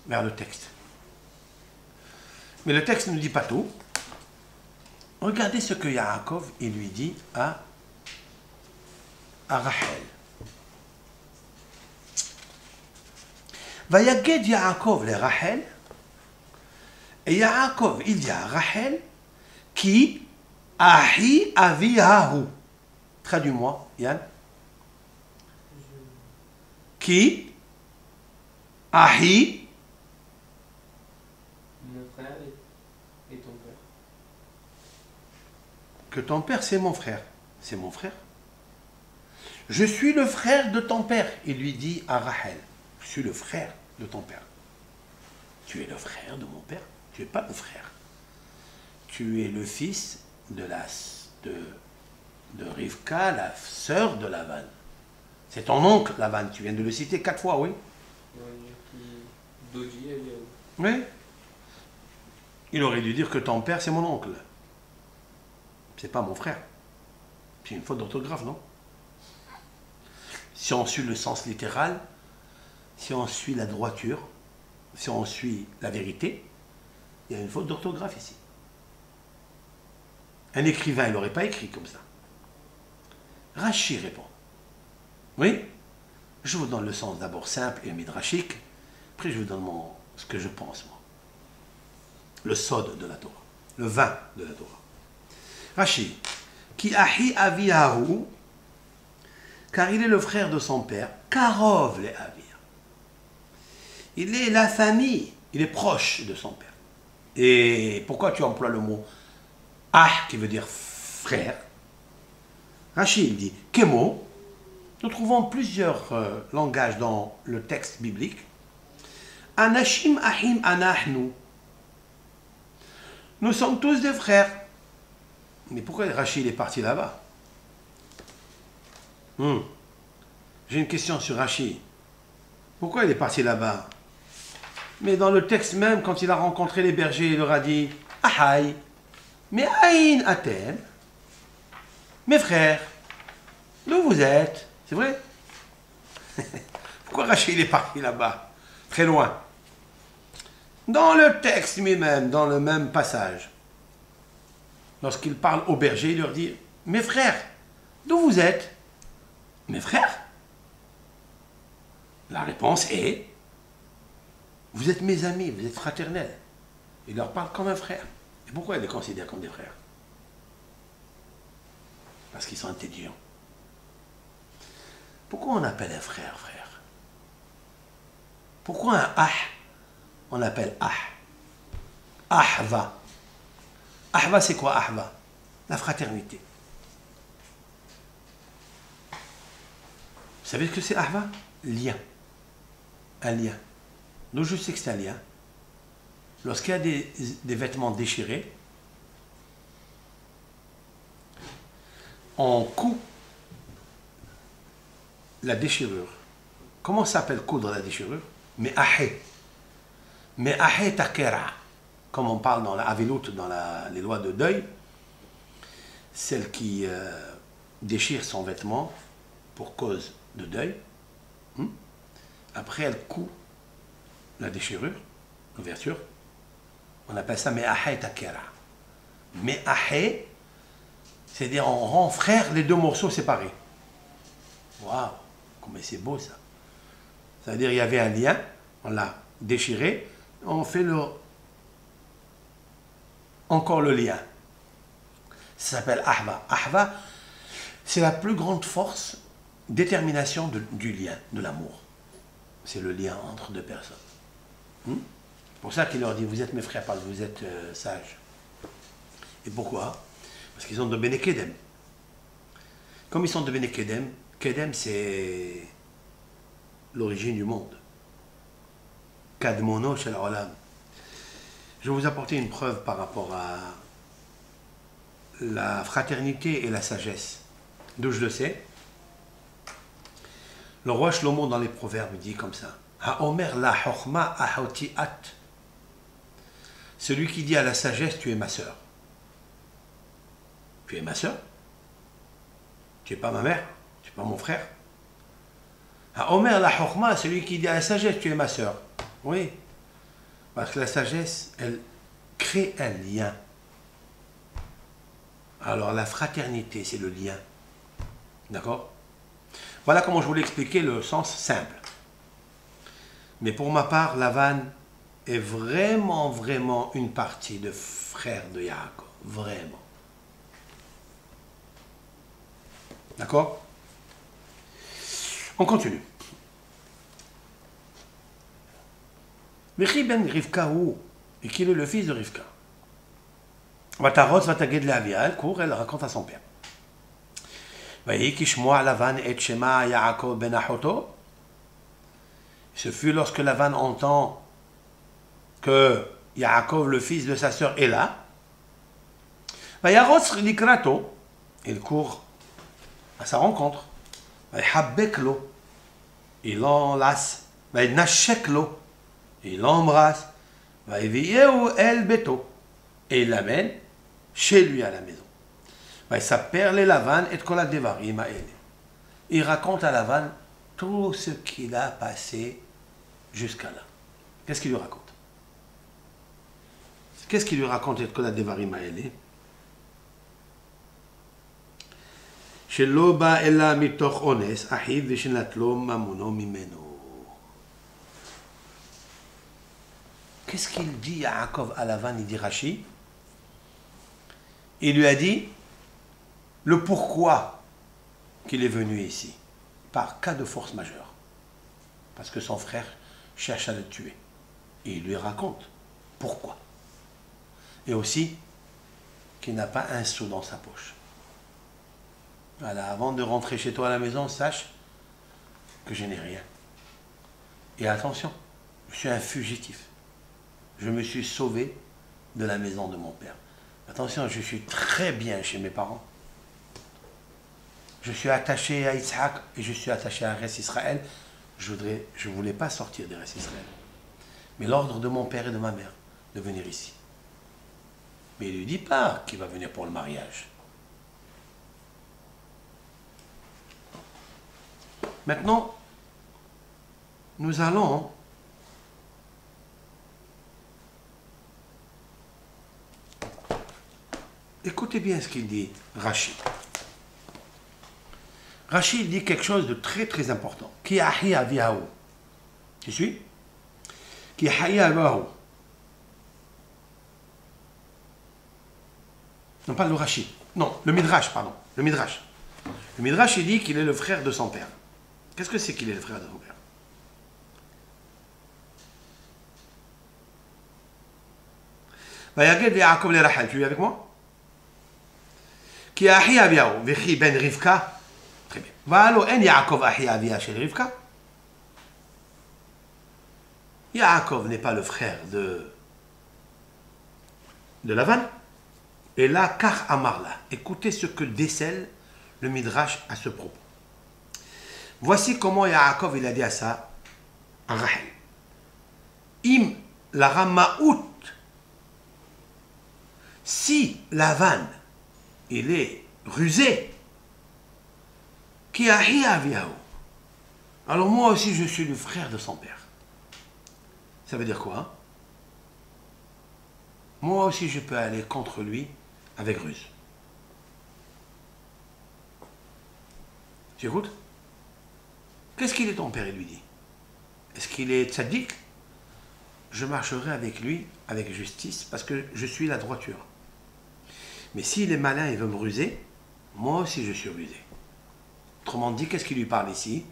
vers le texte. Mais le texte ne dit pas tout. Regardez ce que Yaakov, il lui dit à Rachel. Vayaged Yaakov le Rachel. Et Yaakov, il dit à Rachel, qui ahi avihahu. Traduis-moi, Yann. Qui ahi. Mon frère et ton père. Que ton père, c'est mon frère. C'est mon frère. Je suis le frère de ton père. Il lui dit à Rachel, je suis le frère de ton père. Tu es le frère de mon père. Tu n'es pas le frère. Tu es le fils de Rivka, la sœur de Lavan. C'est ton oncle, Lavan. Tu viens de le citer 4 fois, oui. Oui. Il aurait dû dire que ton père, c'est mon oncle. C'est pas mon frère. C'est une faute d'orthographe, non? Si on suit le sens littéral, si on suit la droiture, si on suit la vérité, il y a une faute d'orthographe ici. Un écrivain, il n'aurait pas écrit comme ça. Rachi répond. Oui, je vous donne le sens d'abord simple et midrashique, après je vous donne ce que je pense, moi. Le sod de la Torah, le vin de la Torah. Rachi, qui ahi avihahu, car il est le frère de son père, karov le avir. Il est la famille, il est proche de son père. Et pourquoi tu emploies le mot ah qui veut dire frère? Rachid dit Kemo. Nous trouvons plusieurs langages dans le texte biblique. Anashim ahim anahnu. Nous sommes tous des frères. Mais pourquoi Rachid est parti là-bas? J'ai une question sur Rachid. Pourquoi il est parti là-bas? Mais dans le texte même, quand il a rencontré les bergers, il leur a dit Ahaï, mais Aïn Atem, mes frères, d'où vous êtes? C'est vrai? Pourquoi Rachid est parti là-bas? Très loin. Dans le texte lui-même, dans le même passage, lorsqu'il parle aux bergers, il leur dit mes frères, d'où vous êtes? Mes frères? La réponse est vous êtes mes amis, vous êtes fraternels. Il leur parle comme un frère. Et pourquoi il les considère comme des frères? Parce qu'ils sont intelligents. Pourquoi on appelle un frère, frère? Pourquoi un ah, on appelle ah? Ahva. Ahva, c'est quoi ahva? La fraternité. Vous savez ce que c'est ahva? Lien. Un lien. Donc je sais que c'est un lien. Lorsqu'il y a des vêtements déchirés, on coud la déchirure. Comment s'appelle coudre la déchirure? Me'ahé. Me'ahé takera. Comme on parle dans la Avilut, dans les lois de deuil, celle qui déchire son vêtement pour cause de deuil, après elle coud la déchirure, l'ouverture, on appelle ça me'ahé takera. Me'ahé, c'est-à-dire on rend frère les deux morceaux séparés. Waouh, mais c'est beau ça. Ça veut dire qu'il y avait un lien, on l'a déchiré, on fait encore le lien. Ça s'appelle ahva. Ahva, c'est la plus grande force, détermination du lien, de l'amour. C'est le lien entre deux personnes. C'est pour ça qu'il leur dit, vous êtes mes frères, parce que vous êtes sages. Et pourquoi? Parce qu'ils sont de Bene Kedem. Comme ils sont de Bene Kedem, Kedem c'est l'origine du monde. Kadmono shel olam. Je vais vous apporter une preuve par rapport à la fraternité et la sagesse. D'où je le sais. Le roi Shlomo dans les proverbes dit comme ça. Ha'omer la chokhma ahotiat. Celui qui dit à la sagesse, tu es ma sœur. Tu es ma sœur? Tu n'es pas ma mère? Tu n'es pas mon frère? Ha'omer la chokhma, celui qui dit à la sagesse, tu es ma sœur. Oui. Parce que la sagesse, elle crée un lien. Alors la fraternité, c'est le lien. D'accord? Voilà comment je voulais expliquer le sens simple. Mais pour ma part, Lavan est vraiment une partie de frère de Yaakov. Vraiment. D'accord? On continue. Vechi ben Rivka ou, et qu'il est le fils de Rivka. Vatarot vataged le'avia, elle court, elle raconte à son père. Vayi kishmoa Lavan et shema Yaakov ben Achoto. Ce fut lorsque Lavan entend que Yaakov, le fils de sa sœur, est là. Vayarotz likrato, il court à sa rencontre. Vayihabeklo, il l'enlace. Vayinasheklo, il l'embrasse. Vayiviyehu el beto, et il l'amène chez lui à la maison. Vayisaper le Lavan et kol hadevarim ha'ele. Il raconte à Lavan tout ce qu'il a passé jusqu'à là. Qu'est-ce qu'il lui raconte? Qu'est-ce qu'il lui raconte et kol hadevarim ha'ele? שלא בא אלא מתוך אונס, אחיו ושנטלו ממונו ממנו. Qu'est-ce qu'il dit Yaakov à Lavan? Il dit Rashi. Il lui a dit le pourquoi qu'il est venu ici, par cas de force majeure. Parce que son frère cherche à le tuer. Et il lui raconte pourquoi. Et aussi qu'il n'a pas un sou dans sa poche. Voilà, avant de rentrer chez toi à la maison, sache que je n'ai rien. Et attention, je suis un fugitif. Je me suis sauvé de la maison de mon père. Attention, je suis très bien chez mes parents. Je suis attaché à Yitzhak et je suis attaché à Eretz Israël. Je ne voulais pas sortir d'Eretz Israël. Mais l'ordre de mon père et de ma mère de venir ici. Mais il ne lui dit pas qu'il va venir pour le mariage. Maintenant, nous allons écoutez bien ce qu'il dit, Rashi. Rashi dit quelque chose de très important. Ki ahi aviahu. Tu suis? Ki ahi aviahu. Non, pas le Rashi. Non, le Midrash, pardon. Le Midrash. Le Midrash, il dit qu'il est le frère de son père. Qu'est-ce que c'est qu'il est le frère de son père? Vayaged Yaakov le Rachel. Tu es avec moi? Qui a ahi aviahu, vechi ben Rivka. Très bien. Valo en Yaakov ahi avia chez Rivka. Yaakov n'est pas le frère de Lavan. Et là, car amarla. Écoutez ce que décèle le Midrash à ce propos. Voici comment Yaakov il a dit à ça à Rachel. Im la ramaout. Si Lavan il est rusé, qui a aviahu. Alors moi aussi je suis le frère de son père. Ça veut dire quoi? Moi aussi je peux aller contre lui avec ruse. Tu écoutes? Qu'est-ce qu'il est ton père? Il lui dit. Est-ce qu'il est tzaddik? Je marcherai avec lui avec justice parce que je suis la droiture. Mais s'il est malin et veut me ruser, moi aussi je suis rusé. Autrement dit, qu'est-ce qu'il lui parle ici?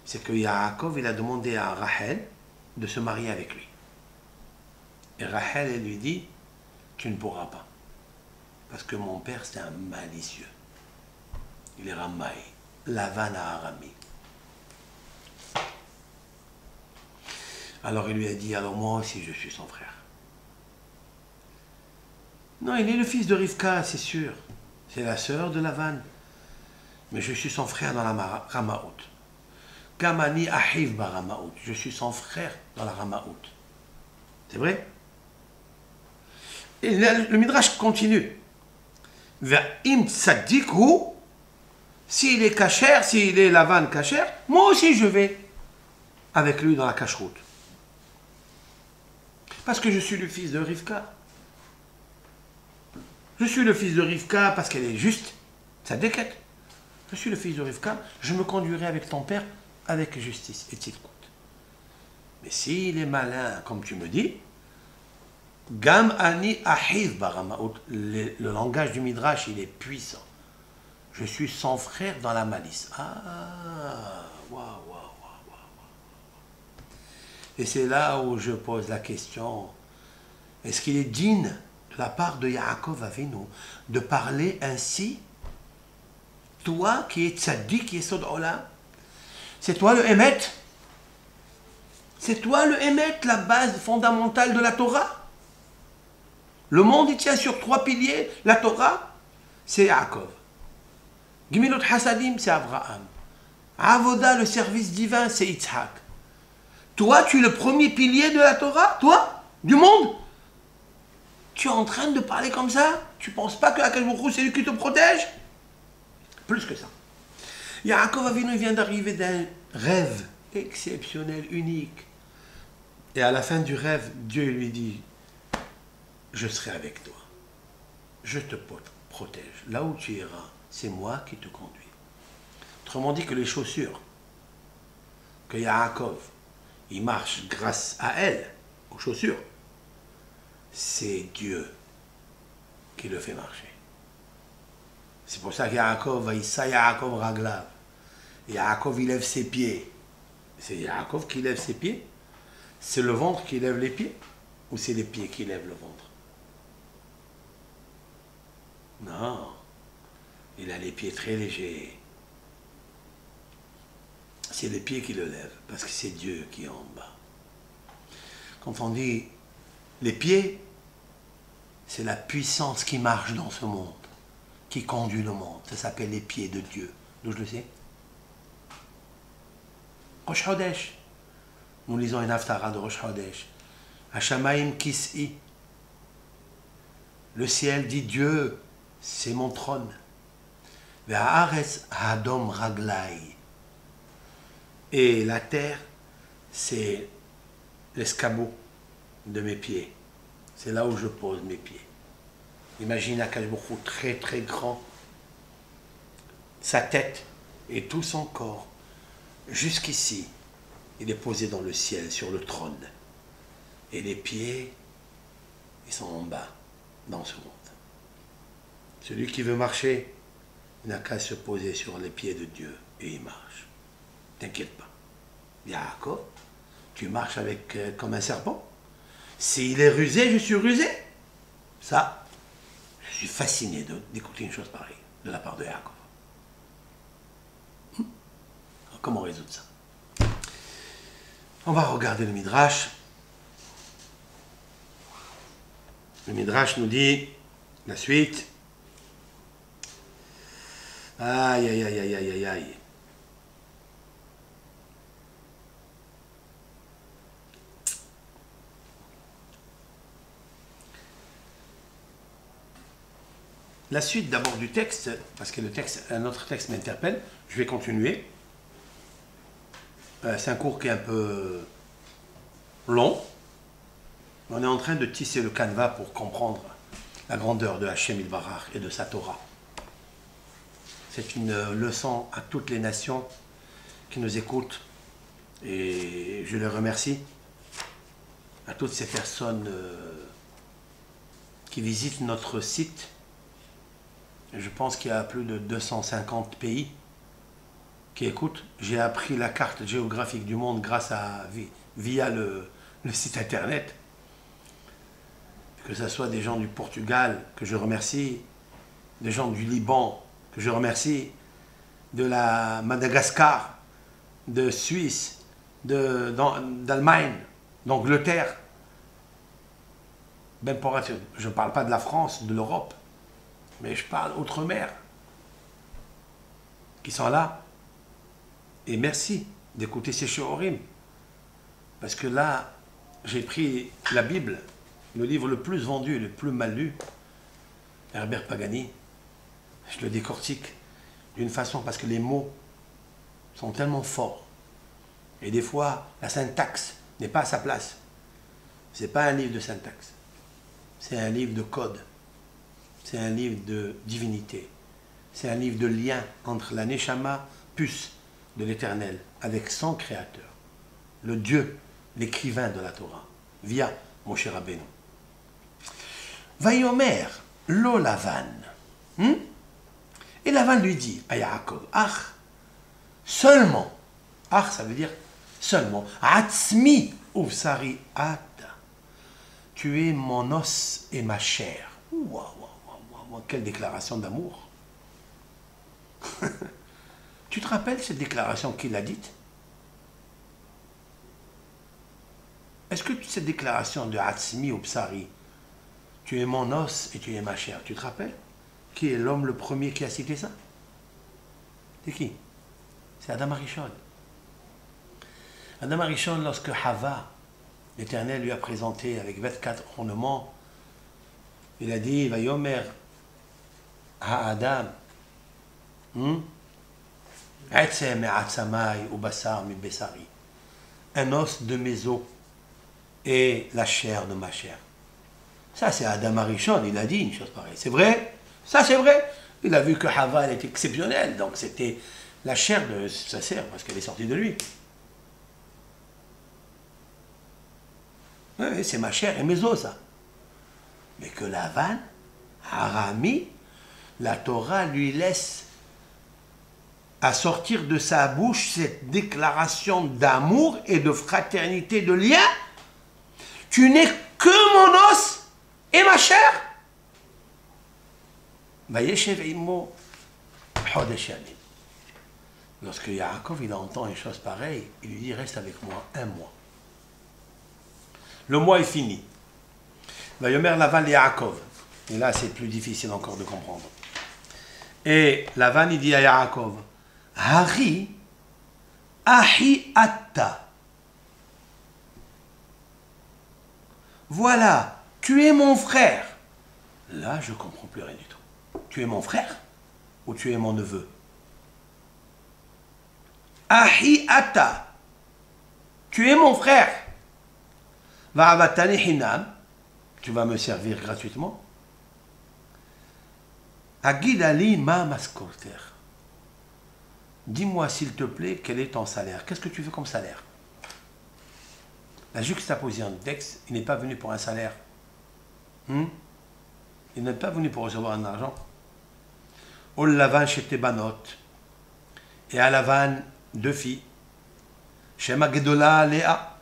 C'est que Yaakov, il a demandé à Rachel de se marier avec lui. Et Rachel, elle lui dit, tu ne pourras pas. Parce que mon père, c'est un malicieux. Il est Ramaï, Lavan à Arami. Alors il lui a dit, alors moi aussi je suis son frère. Non, il est le fils de Rivka, c'est sûr. C'est la sœur de Lavan. Mais je suis son frère dans la Ramaout. Kamani ahiv ba Ramaout. Je suis son frère dans la Ramaout. C'est vrai? Et le Midrash continue. Ve'im tzadikhu. S'il est kasher, s'il est Lavan kasher, moi aussi je vais avec lui dans la cacheroute. Parce que je suis le fils de Rivka. Je suis le fils de Rivka parce qu'elle est juste. Ça déquête. Je suis le fils de Rivka. Je me conduirai avec ton père avec justice et tzidkout. Mais s'il est malin, comme tu me dis, Gam ani ahiv baramaout. Le langage du Midrash, il est puissant. Je suis son frère dans la malice. Ah, waouh, waouh, waouh, waouh. Et c'est là où je pose la question, est-ce qu'il est digne de la part de Yaakov Avinu de parler ainsi? Toi qui es tzaddik, qui es Sod Olam, c'est toi le Emet? C'est toi le Emet, la base fondamentale de la Torah? Le monde, il tient sur 3 piliers. La Torah, c'est Yaakov. Gimilot Hasadim, c'est Abraham. Avoda, le service divin, c'est Yitzhak. Toi, tu es le premier pilier de la Torah, toi, du monde. Tu es en train de parler comme ça? Tu ne penses pas que Akash Baruch Hu, c'est lui qui te protège? Plus que ça. Yaakov Avinu vient d'arriver d'un rêve exceptionnel, unique. Et à la fin du rêve, Dieu lui dit, je serai avec toi. Je te protège. Là où tu iras, c'est moi qui te conduis. Autrement dit que les chaussures que Yaakov, il marche grâce à elles, aux chaussures, c'est Dieu qui le fait marcher. C'est pour ça que Yaakov, Vaïssa Yaakov Raglav. Yaakov, il lève ses pieds. C'est Yaakov qui lève ses pieds? C'est le ventre qui lève les pieds? Ou c'est les pieds qui lèvent le ventre? Non. Il a les pieds très légers. C'est les pieds qui le lèvent, parce que c'est Dieu qui est en bas. Quand on dit les pieds, c'est la puissance qui marche dans ce monde, qui conduit le monde. Ça s'appelle les pieds de Dieu. D'où je le sais? Rosh Chodesh. Nous lisons une haftara de Rosh Chodesh. Hashamaim Kis'i. Le ciel dit Dieu, c'est mon trône. Ve'haaretz hadom raglai. Et la terre, c'est l'escabeau de mes pieds. C'est là où je pose mes pieds. Imagine Akash Baruch Hu très très grand. Sa tête et tout son corps, jusqu'ici, il est posé dans le ciel, sur le trône. Et les pieds, ils sont en bas, dans ce monde. Celui qui veut marcher, il n'a qu'à se poser sur les pieds de Dieu et il marche. T'inquiète pas. Yaakov, tu marches avec comme un serpent. S'il est rusé, je suis rusé. Ça, je suis fasciné d'écouter une chose pareille de la part de Yaakov. Alors, comment résoudre ça? On va regarder le Midrash. Le Midrash nous dit la suite. Aïe, aïe, aïe, aïe, aïe, aïe, aïe. La suite d'abord du texte, parce que un autre texte m'interpelle, je vais continuer. C'est un cours qui est un peu long. On est en train de tisser le canevas pour comprendre la grandeur de Hachem Yitbarach et de sa Torah. C'est une leçon à toutes les nations qui nous écoutent et je les remercie. À toutes ces personnes qui visitent notre site. Je pense qu'il y a plus de 250 pays qui écoutent. J'ai appris la carte géographique du monde grâce à via le site internet. Que ce soit des gens du Portugal, que je remercie, des gens du Liban, que je remercie, de la Madagascar, de Suisse, d'Allemagne, d'Angleterre. Je ne parle pas de la France, de l'Europe, mais je parle outre-mer, qui sont là. Et merci d'écouter ces shiurim. Parce que là, j'ai pris la Bible, le livre le plus vendu, le plus mal lu, Herbert Pagani. Je le décortique d'une façon, parce que les mots sont tellement forts. Et des fois, la syntaxe n'est pas à sa place. Ce n'est pas un livre de syntaxe. C'est un livre de code. C'est un livre de divinité. C'est un livre de lien entre la Neshama, puce de l'Éternel, avec son Créateur, le Dieu, l'écrivain de la Torah, via Moshe Rabbeinu. Vayomer, lo Lavan. Et Lavan lui dit à Yaakov, Ach, seulement, Ach ça veut dire seulement, Atzmi uvsari ata, tu es mon os et ma chair. Quelle déclaration d'amour. Tu te rappelles cette déclaration qu'il a dite? Est-ce que cette déclaration de Atzmi ou Psari, tu es mon os et tu es ma chair, tu te rappelles? Qui est l'homme le premier qui a cité ça? C'est qui? C'est Adam Arishon. Adam Arishon, lorsque Hava, l'Éternel lui a présenté avec 24 ornements, il a dit, Vayomer ha-Adam, un os de mes os et la chair de ma chair. Ça, c'est Adam Arishon, il a dit une chose pareille. C'est vrai? Ça, c'est vrai. Il a vu que Hava, elle était exceptionnelle, donc c'était la chair de sa sœur, parce qu'elle est sortie de lui. Oui, c'est ma chair et mes os, ça. Mais que Lavan, Harami, la Torah lui laisse à sortir de sa bouche cette déclaration d'amour et de fraternité, de lien. Tu n'es que mon os et ma chair. Lorsque Yaakov il entend une chose pareille, il lui dit reste avec moi un mois. Le mois est fini. Vayomer Lavan Yaakov. Et là c'est plus difficile encore de comprendre. Et Lavan il dit à Yaakov, Hari Ahi Atta. Voilà, tu es mon frère. Là, je ne comprends plus rien du tout. Tu es mon frère ou tu es mon neveu? Ahi Atta. Tu es mon frère. Va'avatani hinam. Tu vas me servir gratuitement. Agidali ma maskorter. Dis-moi s'il te plaît, quel est ton salaire? Qu'est-ce que tu veux comme salaire? La juxtaposition de texte, il n'est pas venu pour un salaire. Il n'est pas venu pour recevoir un argent. Ol Lavan chez Tebanot. Et à Lavan, 2 filles. Shema Gedola Léa.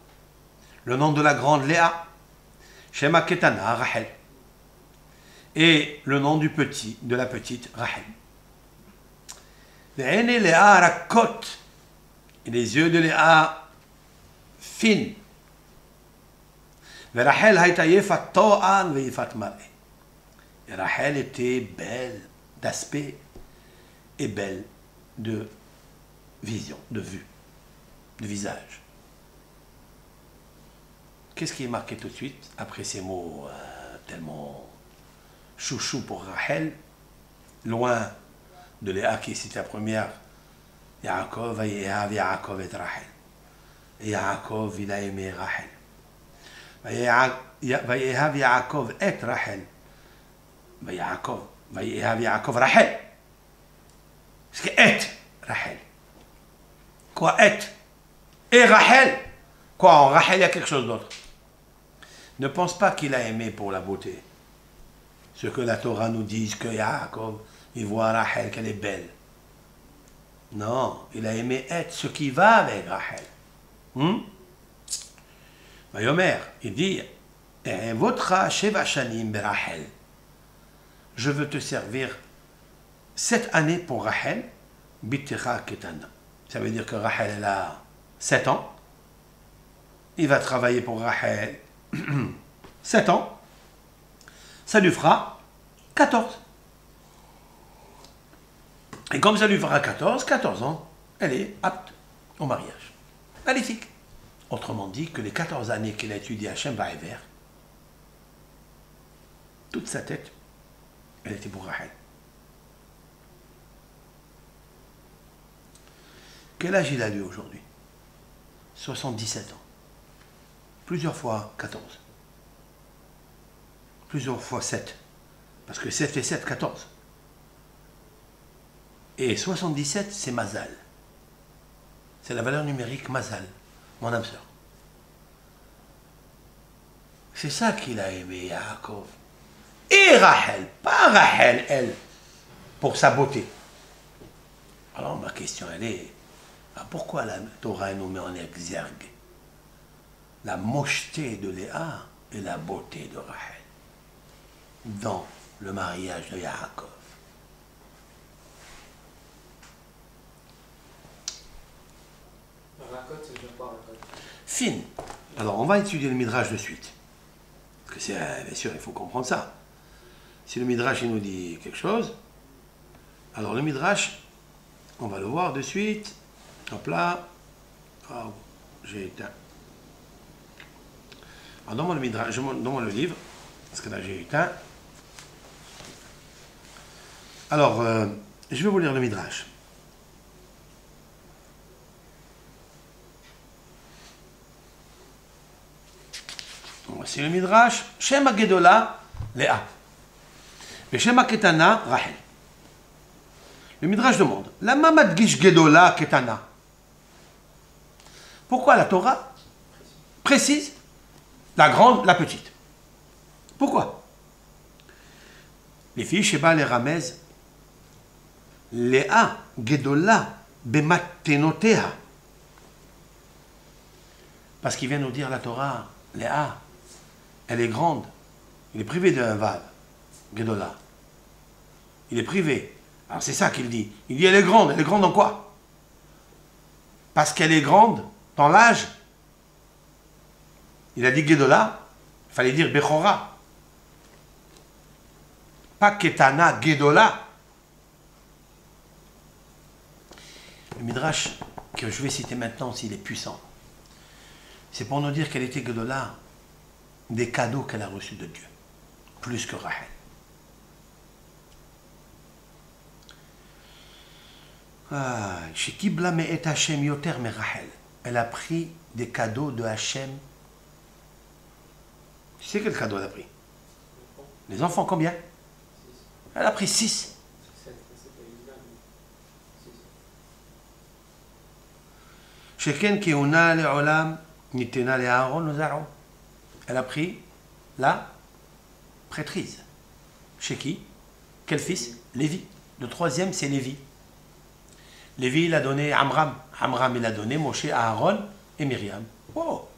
Le nom de la grande Léa. Shema Ketana Rachel. Et le nom du petit, de la petite Rachel. Et les yeux de Léa fines. Et Rachel était belle d'aspect et belle de vision, de vue, de visage. Qu'est-ce qui est marqué tout de suite après ces mots tellement chouchou pour Rachel, loin de Léa qui cite la première, Yaakov, Vayehav Yaakov et Rachel. Et Yaakov, il a aimé Rachel. Vayehav Yaakov et Rachel. Vayehav Yaakov Rachel. Parce que et Rachel. Quoi et? Et Rachel. Quoi en Rachel, il y a quelque chose d'autre. Ne pense pas qu'il a aimé pour la beauté. Ce que la Torah nous dit, que Yaakov, il voit Rachel, qu'elle est belle. Non, il a aimé être ce qui va avec Rachel. Vayomer, il dit, Votra Sheva Shanim Berachel. Je veux te servir 7 années pour Rachel, Bittecha Ketana. Ça veut dire que Rachel, elle a 7 ans. Il va travailler pour Rachel 7 ans. Ça lui fera 14. Et comme ça lui fera 14 ans, elle est apte au mariage. Magnifique. Autrement dit que les 14 années qu'il a étudié à Shem Va'ever, toute sa tête, elle était pour Rachel. Quel âge il a lui aujourd'hui? 77 ans. Plusieurs fois 14. plusieurs fois 7. Parce que 7 et 7, 14. Et 77, c'est Mazal. C'est la valeur numérique Mazal, mon âme sœur. C'est ça qu'il a aimé, Yaakov. Et Rachel, pas Rachel, elle, pour sa beauté. Alors ma question, elle est, pourquoi la Torah nous met en exergue la mocheté de Léa et la beauté de Rachel dans le mariage de Yaakov? Racotte, c'est bien pas racotte. Fine. Alors on va étudier le Midrash de suite. Parce que c'est, bien sûr, il faut comprendre ça. Si le Midrash il nous dit quelque chose, alors le Midrash, on va le voir de suite. Hop là. Oh, j'ai éteint. Alors donne-moi le Midrash, donne-moi le livre, parce que là j'ai éteint. Alors, je vais vous lire le Midrash. Voici le Midrash. Shema Gedola, Léa. Et Shema Ketana, Rachel. Le Midrash demande, la Mamad Gish Gedola Ketana. Pourquoi la Torah précise la grande, la petite? Pourquoi? Les filles, Sheba, les Ramez, Léa, Gedola, Bematenotea. Parce qu'il vient nous dire la Torah, Léa, elle est grande. Il est privé d'un vav, Gedola. Il est privé. Alors c'est ça qu'il dit. Il dit elle est grande. Elle est grande en quoi? Parce qu'elle est grande dans l'âge. Il a dit Gedola, il fallait dire Bechora. Pas Ketana, Gedola. Le Midrash que je vais citer maintenant, s'il est puissant, c'est pour nous dire qu'elle était Gedola des cadeaux qu'elle a reçus de Dieu, plus que Rachel. Elle a pris des cadeaux de Hachem. Tu sais quel cadeau elle a pris? Les enfants, combien? Elle a pris 6. Sheken Keuna le Olam Nitena le Aaron nous Aaron. Elle a pris la prêtrise. Chez qui? Quel fils? Lévi. Le troisième, c'est Lévi. Lévi, il a donné Amram. Amram, il a donné Moshe, Aaron et Myriam. Oh!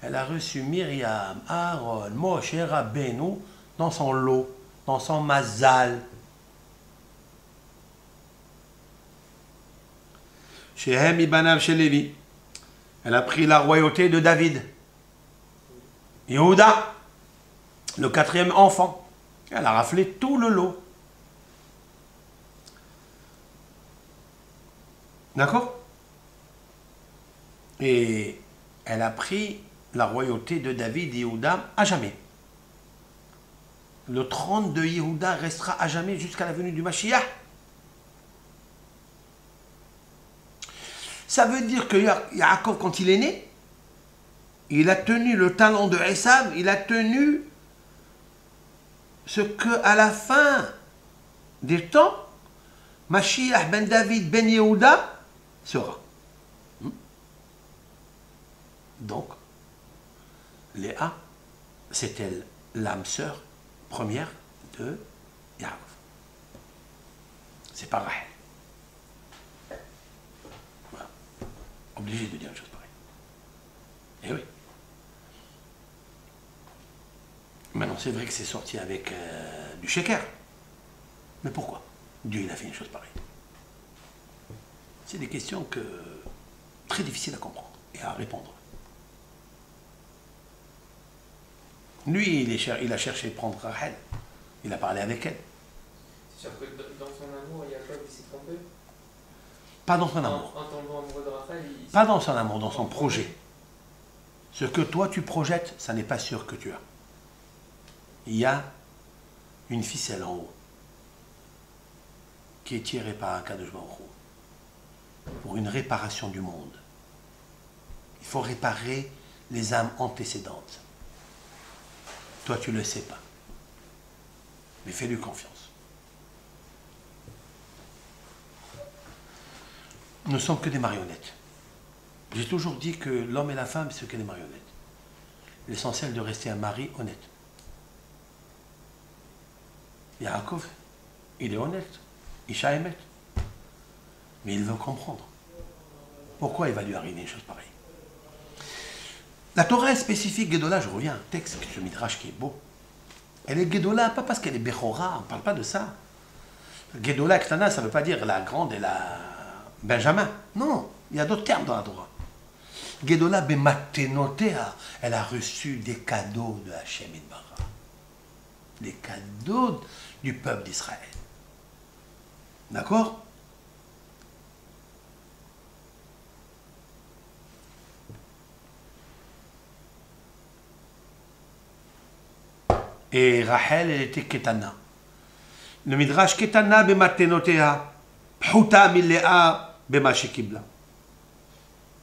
Elle a reçu Myriam, Aaron, Moshe, Rabbeinu dans son lot, dans son mazal. Chez Hem Ibanav, chez Lévi. Elle a pris la royauté de David. Yehuda, le 4e enfant. Elle a raflé tout le lot. D'accord? Et elle a pris la royauté de David et Yehuda à jamais. Le trône de Yehuda restera à jamais jusqu'à la venue du Mashiach. Ça veut dire que Yaakov, quand il est né, il a tenu le talon de Esav, il a tenu ce que à la fin des temps, Mashiach ben David ben Yehuda sera. Donc, Léa, c'était l'âme sœur première de Yaakov. C'est pas Rachel. Voilà. Obligé de dire une chose pareille. Eh oui. Maintenant, c'est vrai que c'est sorti avec du sheker. Mais pourquoi Dieu, il a fait une chose pareille. C'est des questions très difficiles à comprendre et à répondre. Lui, il a cherché à prendre Rachel. Il a parlé avec elle. C'est sûr que dans son amour, Yaakov, il s'est trompé. Pas dans son amour. En tombant amoureux de Rachel, Pas dans son amour, dans son projet. Ce que toi tu projettes, ça n'est pas sûr que tu as. Il y a une ficelle en haut qui est tirée par un Kadosh Baruch Hu pour une réparation du monde. Il faut réparer les âmes antécédentes. Toi, tu ne le sais pas. mais fais-lui confiance. Nous ne sommes que des marionnettes. J'ai toujours dit que l'homme et la femme, c'est que des marionnettes. L'essentiel de rester un mari honnête. Yaakov, il est honnête. Isha Emet. Mais il veut comprendre. Pourquoi il va lui arriver une chose pareille? La Torah est spécifique, Gedola, je reviens à un texte, ce midrash qui est beau. Elle est Gedola, pas parce qu'elle est Bechora, on ne parle pas de ça. Gedola, Ktana, ça ne veut pas dire la grande et la Benjamin. Non, il y a d'autres termes dans la Torah. Gedola Bematenotea, elle a reçu des cadeaux de Hachem Idbara. Des cadeaux du peuple d'Israël. D'accord? Et Rachel, elle était Ketana. Le Midrash Ketana Bematenotea, Phuta Milea Bemashekibla.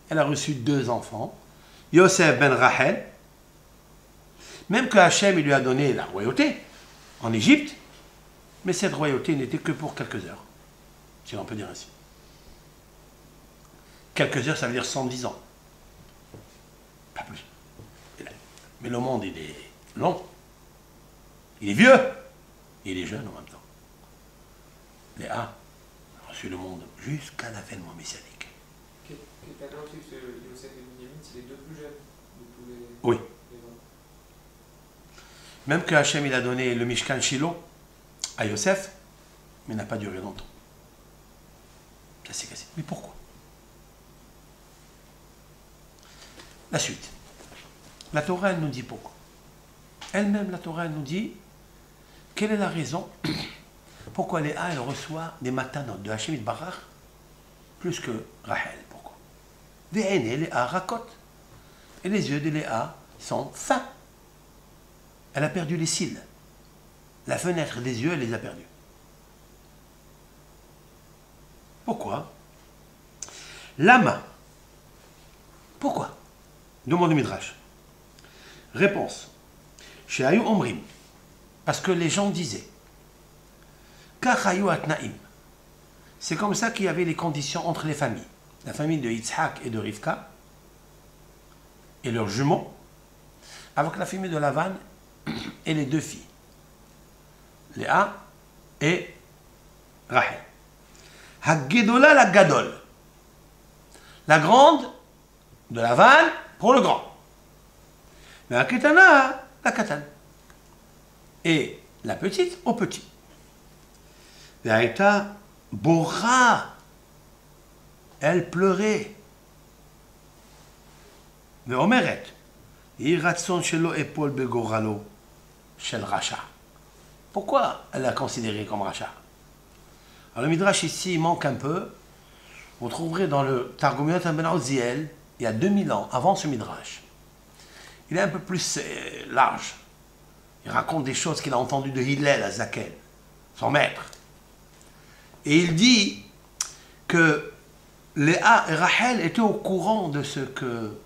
Elle a reçu 2 enfants, Yosef ben Rachel. Même que Hachem il lui a donné la royauté en Égypte, mais cette royauté n'était que pour quelques heures, si on peut dire ainsi. Quelques heures, ça veut dire 110 ans. Pas plus. Mais le monde, il est long. Il est vieux. Il est jeune en même temps. Léa a reçu le monde jusqu'à l'avènement messianique. Ketana aussi, parce que Yosef et Binyamin, c'est les 2 plus jeunes de tous les... Oui. les hommes. Même que Hachem il a donné le Mishkan Shiloh à Yosef, mais il n'a pas duré longtemps. Cassé. Mais pourquoi? La suite. La Torah, elle nous dit pourquoi. Elle-même, la Torah, elle nous dit quelle est la raison pourquoi Léa, elle reçoit des matanot de Hachem Itbarach plus que Rachel. Pourquoi? Ve'ene Léa racote. Et les yeux de Léa sont fins. Elle a perdu les cils. La fenêtre des yeux, elle les a perdus. Pourquoi? Lama. Pourquoi? Demande le Midrash. Réponse. Chez Ayou Omrim. Parce que les gens disaient. Kachayu atnaim. C'est comme ça qu'il y avait les conditions entre les familles. La famille de Yitzhak et de Rivka et leurs jumeaux, avec la famille de Lavan et les 2 filles, Léa et Rachel. Hagedola la Gadol. La grande de Lavan pour le grand. Mais Haketana la Katan. Et la petite au petit. Ve'aita Bora. Elle pleurait. Ve'omeret. Yiratson shelo epol begoralo shel Racha. Pourquoi elle l'a considéré comme Racha? Alors le Midrash ici il manque un peu. Vous trouverez dans le Targumot Ben Oziel, il y a 2000 ans, avant ce Midrash. Il est un peu plus large. Il raconte des choses qu'il a entendues de Hillel à Zakel, son maître. Et il dit que Léa et Rachel étaient au courant de ce que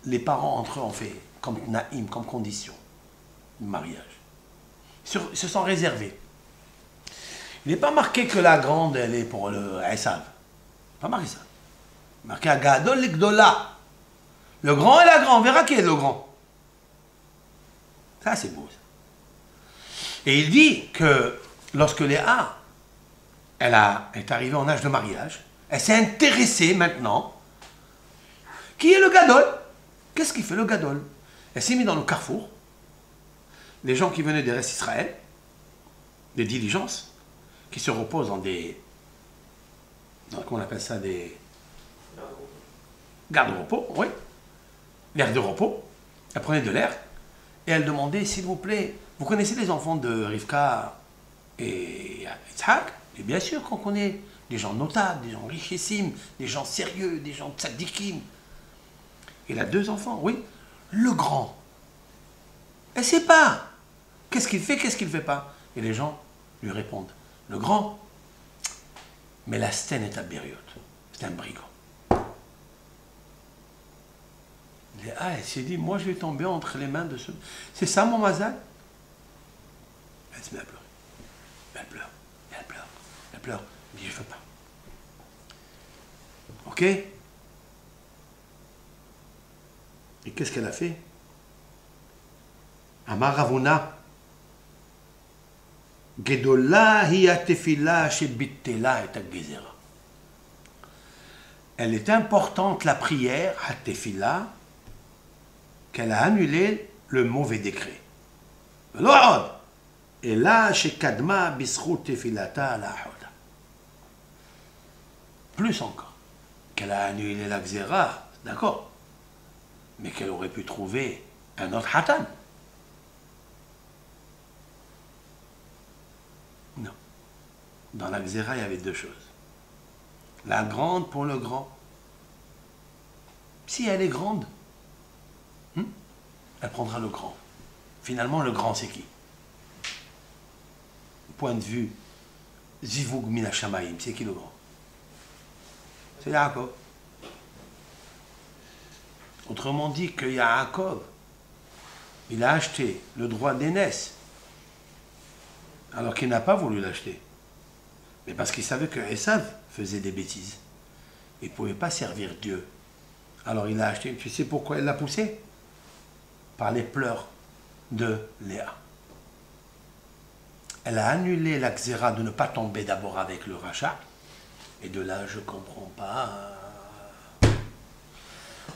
les parents entre eux ont fait, comme naïm, comme condition de mariage. Ils se sont réservés. Il n'est pas marqué que la grande, elle est pour le Esav. Pas marqué ça. Marqué à Gadol l'Igdola. Le grand et la grande. On verra qui est le grand. Ça, c'est beau. Ça. Et il dit que lorsque Léa, est arrivée en âge de mariage, elle s'est intéressée maintenant. Qui est le Gadol? Qu'est-ce qu'il fait le Gadol? Elle s'est mise dans le carrefour. Les gens qui venaient des restes d'Israël, des diligences, qui se reposent dans des... comment on appelle ça? Des... gardes de repos, oui. L'air de repos. Elle prenait de l'air. Et elle demandait, s'il vous plaît, vous connaissez les enfants de Rivka et Yitzhak? Et bien sûr qu'on connaît des gens notables, des gens richissimes, des gens sérieux, des gens tzadikim. Il a 2 enfants, oui. Le grand. Elle ne sait pas. Qu'est-ce qu'il fait, qu'est-ce qu'il ne fait pas? Et les gens lui répondent. Le grand. Mais la Stène est à Bériot. C'est un brigand. Elle s'est dit, moi je vais tomber entre les mains de ce... C'est ça mon mazal? Elle se met à pleurer. Elle pleure, elle pleure, elle pleure. Elle dit, je ne veux pas. Ok? Et qu'est-ce qu'elle a fait? Amar Ravuna, Gedola hiya tefila shebittela et agezera. Elle est importante, la prière, à tefila, qu'elle a annulé le mauvais décret. Et là, chez Kadma, Bisrou tefilata la hauda. Plus encore, qu'elle a annulé la xéra, d'accord, mais qu'elle aurait pu trouver un autre hatan. Non. Dans la xéra, il y avait deux choses. La grande pour le grand. Si elle est grande, elle prendra le grand. Finalement, le grand, c'est qui? Point de vue, Zivug mina shamayim, c'est qui le grand? C'est Yaakov. Autrement dit que Yaakov, il a acheté le droit d'aînesse, alors qu'il n'a pas voulu l'acheter. Mais parce qu'il savait que Esav faisait des bêtises. Il ne pouvait pas servir Dieu. Alors il a acheté. Tu sais pourquoi il l'a poussé? Par les pleurs de Léa. Elle a annulé la xéra de ne pas tomber d'abord avec le rachat. Et de là, je ne comprends pas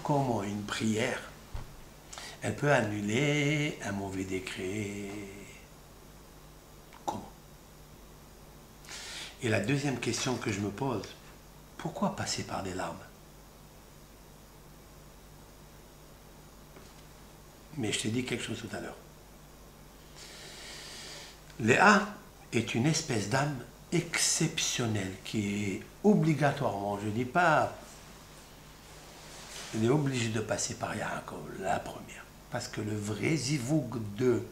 comment une prière, elle peut annuler un mauvais décret. Comment? Et la deuxième question que je me pose, pourquoi passer par des larmes? Mais je t'ai dit quelque chose tout à l'heure. Léa est une espèce d'âme exceptionnelle qui est obligatoirement, je ne dis pas, elle est obligée de passer par Yaakov, la première. Parce que le vrai zivoug de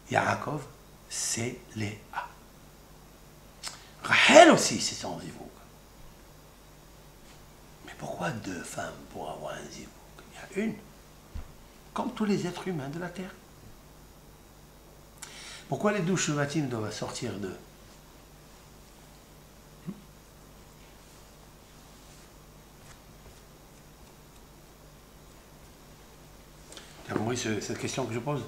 Yaakov, c'est Léa. Rachel aussi, c'est son zivoug. Mais pourquoi deux femmes pour avoir un zivoug? Il y a une, comme tous les êtres humains de la terre. Pourquoi les 12 chevatim doivent sortir d'eux? Tu as compris cette question que je pose?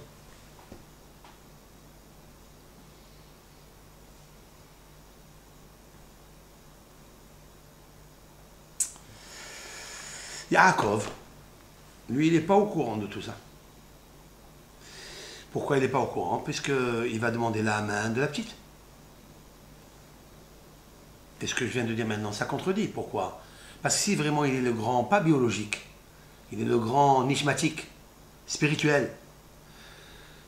Yaakov, lui, il n'est pas au courant de tout ça. Pourquoi il n'est pas au courant? Puisqu'il va demander la main de la petite. Et ce que je viens de dire maintenant, ça contredit. Pourquoi? Parce que si vraiment il est le grand, pas biologique, il est le grand nishmatique, spirituel,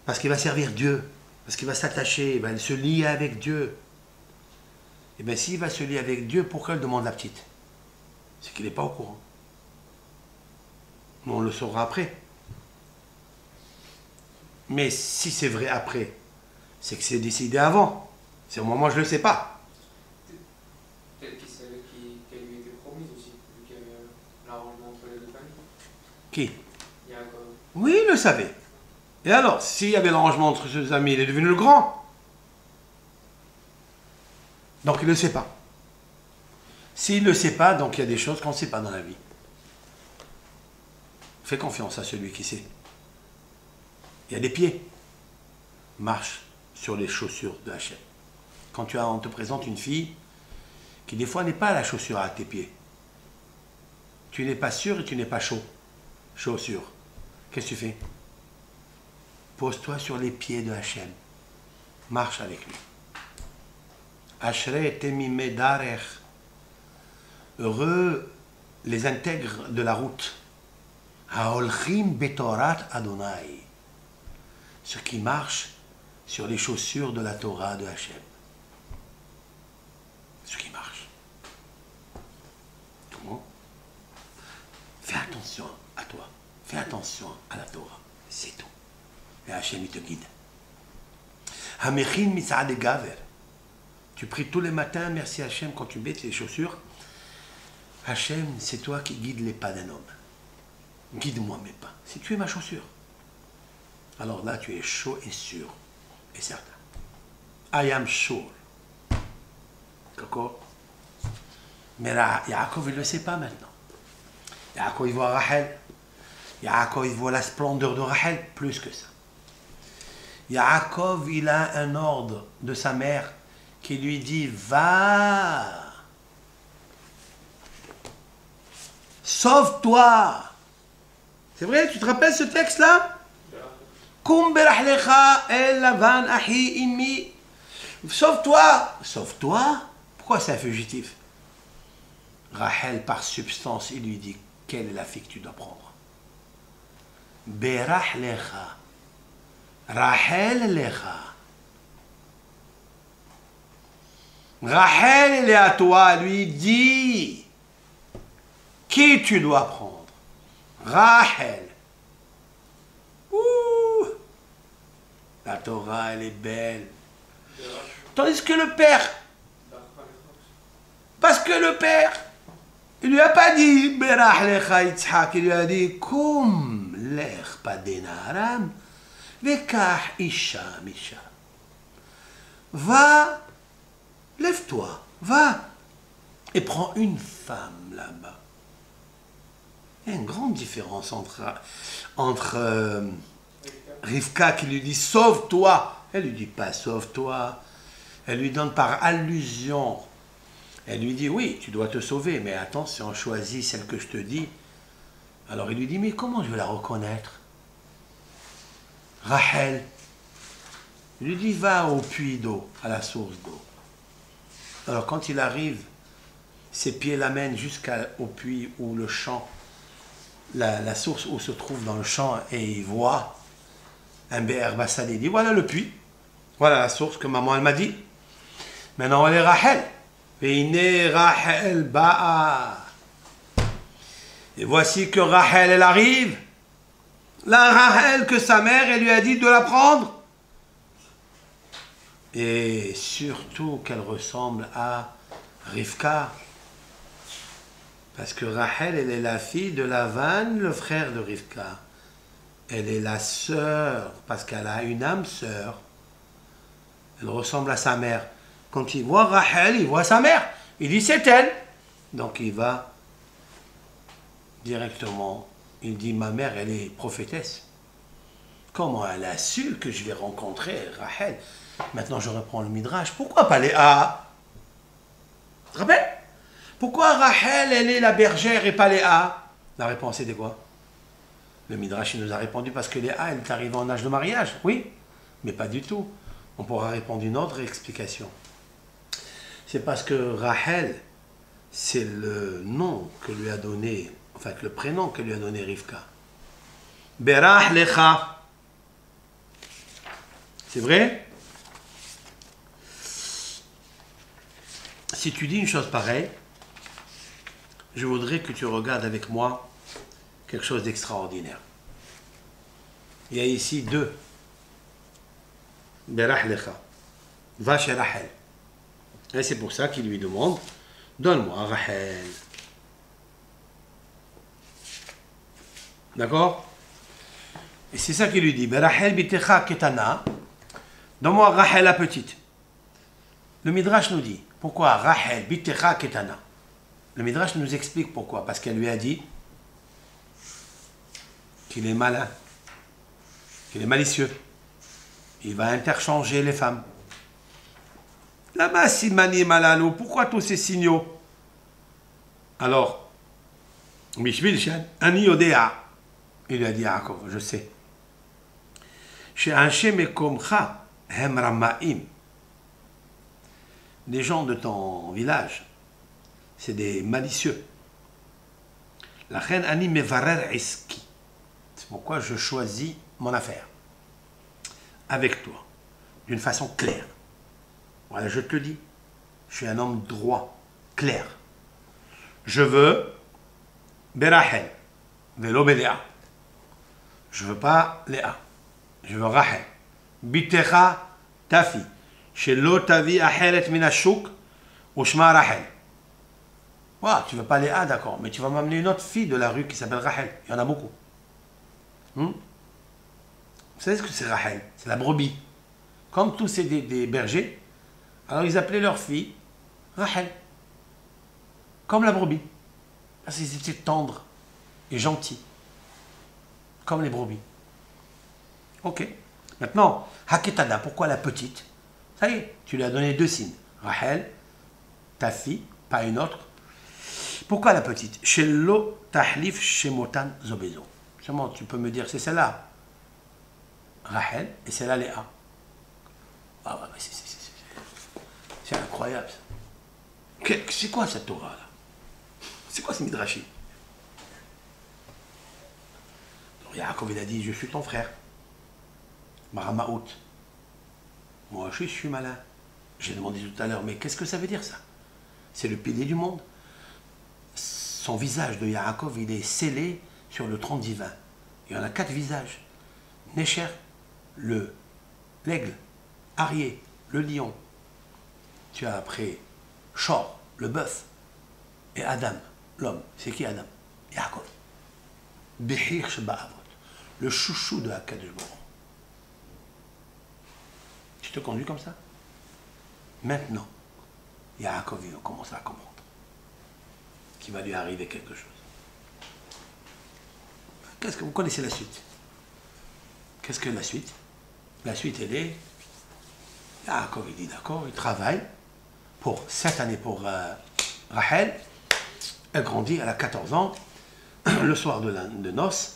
parce qu'il va servir Dieu, parce qu'il va s'attacher, il va se lier avec Dieu. Et bien s'il va se lier avec Dieu, pourquoi il demande la petite? C'est qu'il n'est pas au courant. Mais on le saura après. Mais si c'est vrai après, c'est que c'est décidé avant. C'est au moment où je ne le sais pas. Peut-être qu'il savait qu'elle lui était promise aussi, vu qu'il y avait l'arrangement entre les deux familles. Qui? Yaakov. Oui, il le savait. Et alors, s'il y avait l'arrangement entre ses amis, il est devenu le grand. Donc il ne le sait pas. S'il ne le sait pas, donc il y a des choses qu'on ne sait pas dans la vie. Fais confiance à celui qui sait. Il y a des pieds. Marche sur les chaussures de Hachem. Quand on te présente une fille qui des fois n'est pas la chaussure à tes pieds. Tu n'es pas sûr et tu n'es pas chaud. Chaussure. Qu'est-ce que tu fais? Pose-toi sur les pieds de Hachem. Marche avec lui. Ashrei temimei darech. Heureux les intègres de la route. Haolchim betorat Adonai. Ceux qui marchent sur les chaussures de la Torah de Hachem. Ceux qui marchent. Tout le monde. Fais attention à toi. Fais attention à la Torah. C'est tout. Et Hachem, il te guide. Hamechin mitzad gaver. Tu pries tous les matins, merci Hachem, quand tu mets tes chaussures. Hachem, c'est toi qui guides les pas d'un homme. Guide-moi mes pas. Si tu es ma chaussure, alors là, tu es chaud et sûr et certain. I am sure. D'accord? Mais là, Yaakov, il ne le sait pas maintenant. Yaakov, il voit Rachel. Yaakov, il voit la splendeur de Rachel, plus que ça. Yaakov, il a un ordre de sa mère qui lui dit, va, sauve-toi. C'est vrai, tu te rappelles ce texte-là? Kum berachlecha el lavan ahi immi. Sauve-toi. Sauve-toi? Pourquoi c'est un fugitif? Rachel, par substance, il lui dit, quelle est la fille que tu dois prendre? Berachlecha. Rachel lecha. Rachel, elle est à toi, lui dit qui tu dois prendre. Rachel. Ouh, la Torah, elle est belle. Tandis que le père, parce que le père, il lui a pas dit Berach lecha Yitzhak, il lui a dit Kum lech padena Aram vekach isha misha. Va, lève-toi, va et prends une femme là-bas. Il y a une grande différence entre Rivka qui lui dit sauve-toi. Elle lui dit pas sauve-toi. Elle lui donne par allusion. Elle lui dit oui, tu dois te sauver, mais attention, choisis celle que je te dis. Alors il lui dit mais comment je vais la reconnaître? Rachel. Il lui dit va au puits d'eau, à la source d'eau. Alors quand il arrive, ses pieds l'amènent jusqu'au puits où le champ, la source où se trouve dans le champ, et il voit un Be'er Bassal. Il dit voilà le puits, voilà la source que maman elle m'a dit. Maintenant elle est Rachel. Veine Rachel ba'a. Et voici que Rachel elle arrive. La Rachel que sa mère elle lui a dit de la prendre. Et surtout qu'elle ressemble à Rivka. Parce que Rachel, elle est la fille de Lavan, le frère de Rivka. Elle est la sœur, parce qu'elle a une âme sœur. Elle ressemble à sa mère. Quand il voit Rachel, il voit sa mère. Il dit c'est elle. Donc il va directement. Il dit ma mère, elle est prophétesse. Comment elle a su que je vais rencontrer Rachel? Maintenant je reprends le Midrash. Pourquoi pas Léa? Tu te rappelles? Pourquoi Rachel, elle est la bergère et pas Léa? La réponse était quoi? Le Midrash il nous a répondu parce que Léa, elle est arrivée en âge de mariage. Oui, mais pas du tout. On pourra répondre une autre explication. C'est parce que Rachel, c'est le nom que lui a donné, enfin le prénom que lui a donné Rivka. Berach lecha. C'est vrai? Si tu dis une chose pareille, je voudrais que tu regardes avec moi quelque chose d'extraordinaire. Il y a ici deux. Berach lecha. Va chez Rachel. Et c'est pour ça qu'il lui demande, donne-moi Rachel. D'accord? Et c'est ça qu'il lui dit. Berachel bitecha ketana. Donne-moi Rachel la petite. Le Midrash nous dit, pourquoi Rachel bitecha ketana? Le Midrash nous explique pourquoi. Parce qu'elle lui a dit qu'il est malin, qu'il est malicieux. Il va interchanger les femmes. Là-bas, Simani Malalo, pourquoi tous ces signaux? Alors, Mishvilchan, Ani Odea, il lui a dit Yaakov, je sais. Chez Anshe Mekomcha, Hem Ramaim. Les gens de ton village, c'est des malicieux. La reine Ani Mevarer Iski. C'est pourquoi je choisis mon affaire. Avec toi, d'une façon claire. Voilà, je te le dis. Je suis un homme droit, clair. Je veux Berachel, Velo Beléa. Je veux pas Léa. Je veux Rachel. Bitecha, ta fille. Chez l'otavi acheret minashuk, ushma Rachel. Voilà, tu veux pas Léa, d'accord, mais tu vas m'amener une autre fille de la rue qui s'appelle Rachel. Il y en a beaucoup. Vous savez ce que c'est Rachel? C'est la brebis. Comme tous ces des bergers, Alors ils appelaient leur fille Rachel, comme la brebis. Parce qu'ils étaient tendres et gentils, comme les brebis. Ok. Maintenant, Haketada, pourquoi la petite? Ça y est, tu lui as donné deux signes. Rachel, ta fille, pas une autre. Pourquoi la petite? Shello tahlif shemotan zobezo. Seulement, tu peux me dire, c'est celle-là, Rachel, et celle-là, Léa. Ah ouais, mais c'est incroyable ça. C'est quoi cette Torah-là? C'est quoi ce Midrashim? Yaakov, il a dit, je suis ton frère. Maramaout. Moi, je suis malin. J'ai demandé tout à l'heure, mais qu'est-ce que ça veut dire ça? C'est le pilier du monde. Son visage de Yaakov, il est scellé sur le tronc divin. Il y en a 4 visages. Nécher, l'aigle, Arié, le lion. Tu as après Shor, le bœuf, et Adam, l'homme. C'est qui Adam? Yaakov. Behir Sheba'avot, le chouchou de Akadosh Baruch. Tu te conduis comme ça? Maintenant, Yaakov, il commence à comprendre qu'il va lui arriver quelque chose. Qu'est-ce que vous connaissez la suite? Qu'est-ce que la suite? La suite, elle est, Yaakov, il dit d'accord, il travaille pour 7 années pour Rachel. Elle grandit, elle a 14 ans. Le soir de noces,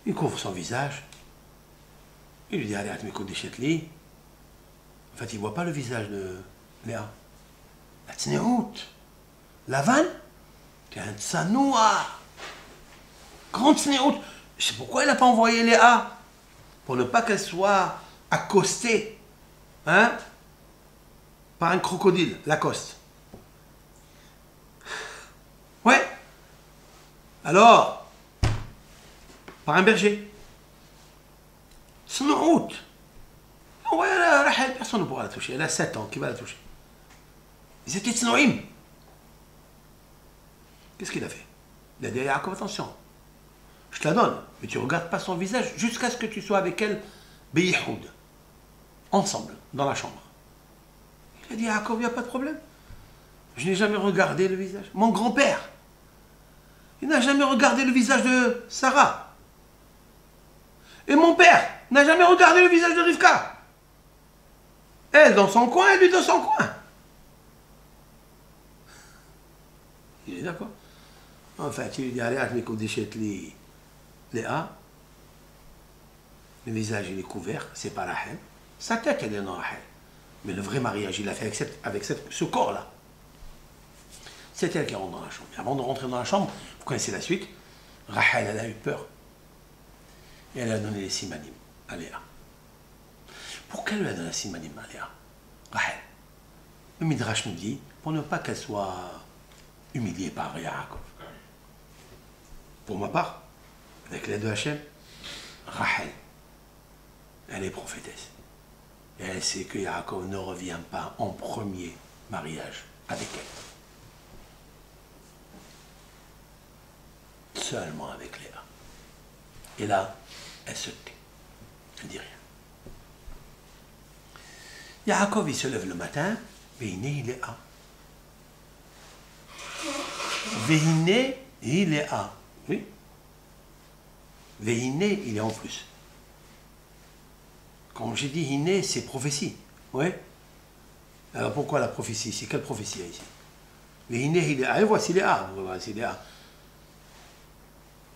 il couvre son visage. Il lui dit, allez, atmeko déchetli. En fait, il ne voit pas le visage de Léa. La tsnéout, la vanne, c'est un tsanoua. Grande tsnéout. C'est pourquoi il n'a pas envoyé Léa. Pour ne pas qu'elle soit accostée, hein, par un crocodile, Lacoste. Ouais. Alors, par un berger. Tsnéout. Ouais, Rachel, personne ne pourra la toucher. Elle a 7 ans, qui va la toucher? Ils étaient tsnoïm. Qu'est-ce qu'il a fait? Il a dit à Yaakov, attention, je te la donne, mais tu ne regardes pas son visage jusqu'à ce que tu sois avec elle, Beyihoud, ensemble, dans la chambre. Il a dit à Yaakov, il n'y a pas de problème. Je n'ai jamais regardé le visage. Mon grand-père, il n'a jamais regardé le visage de Sarah. Et mon père n'a jamais regardé le visage de Rivka. Elle dans son coin, et lui dans son coin. Il est d'accord. En fait, il lui dit, allez, atmeko déchetli Léa. Le visage, il est couvert, c'est pas Rachel. Sa tête, elle est dans Rachel. Mais le vrai mariage, il l'a fait avec ce corps-là. C'est elle qui rentre dans la chambre. Et avant de rentrer dans la chambre, vous connaissez la suite, Rachel, elle a eu peur. Et elle a donné les simanim à Léa. Pourquoi elle lui a donné les simanim à Léa? Rachel. Le Midrash nous dit, pour ne pas qu'elle soit humiliée par Yaakov. Pour ma part, avec l'aide de Hachem, Rachel, elle est prophétesse. Et elle sait que Yaakov ne revient pas en premier mariage avec elle. Seulement avec Léa. Et là, elle se tait. Elle ne dit rien. Yaakov, il se lève le matin, Vehiné, il est à. Vehiné, il est à. Oui. Vehiné, il est en plus. Quand j'ai dit Hiné, c'est prophétie. Oui. Alors pourquoi la prophétie? C'est quelle prophétie ici? Vehiné, il est à. Et voici les A. Voici les A.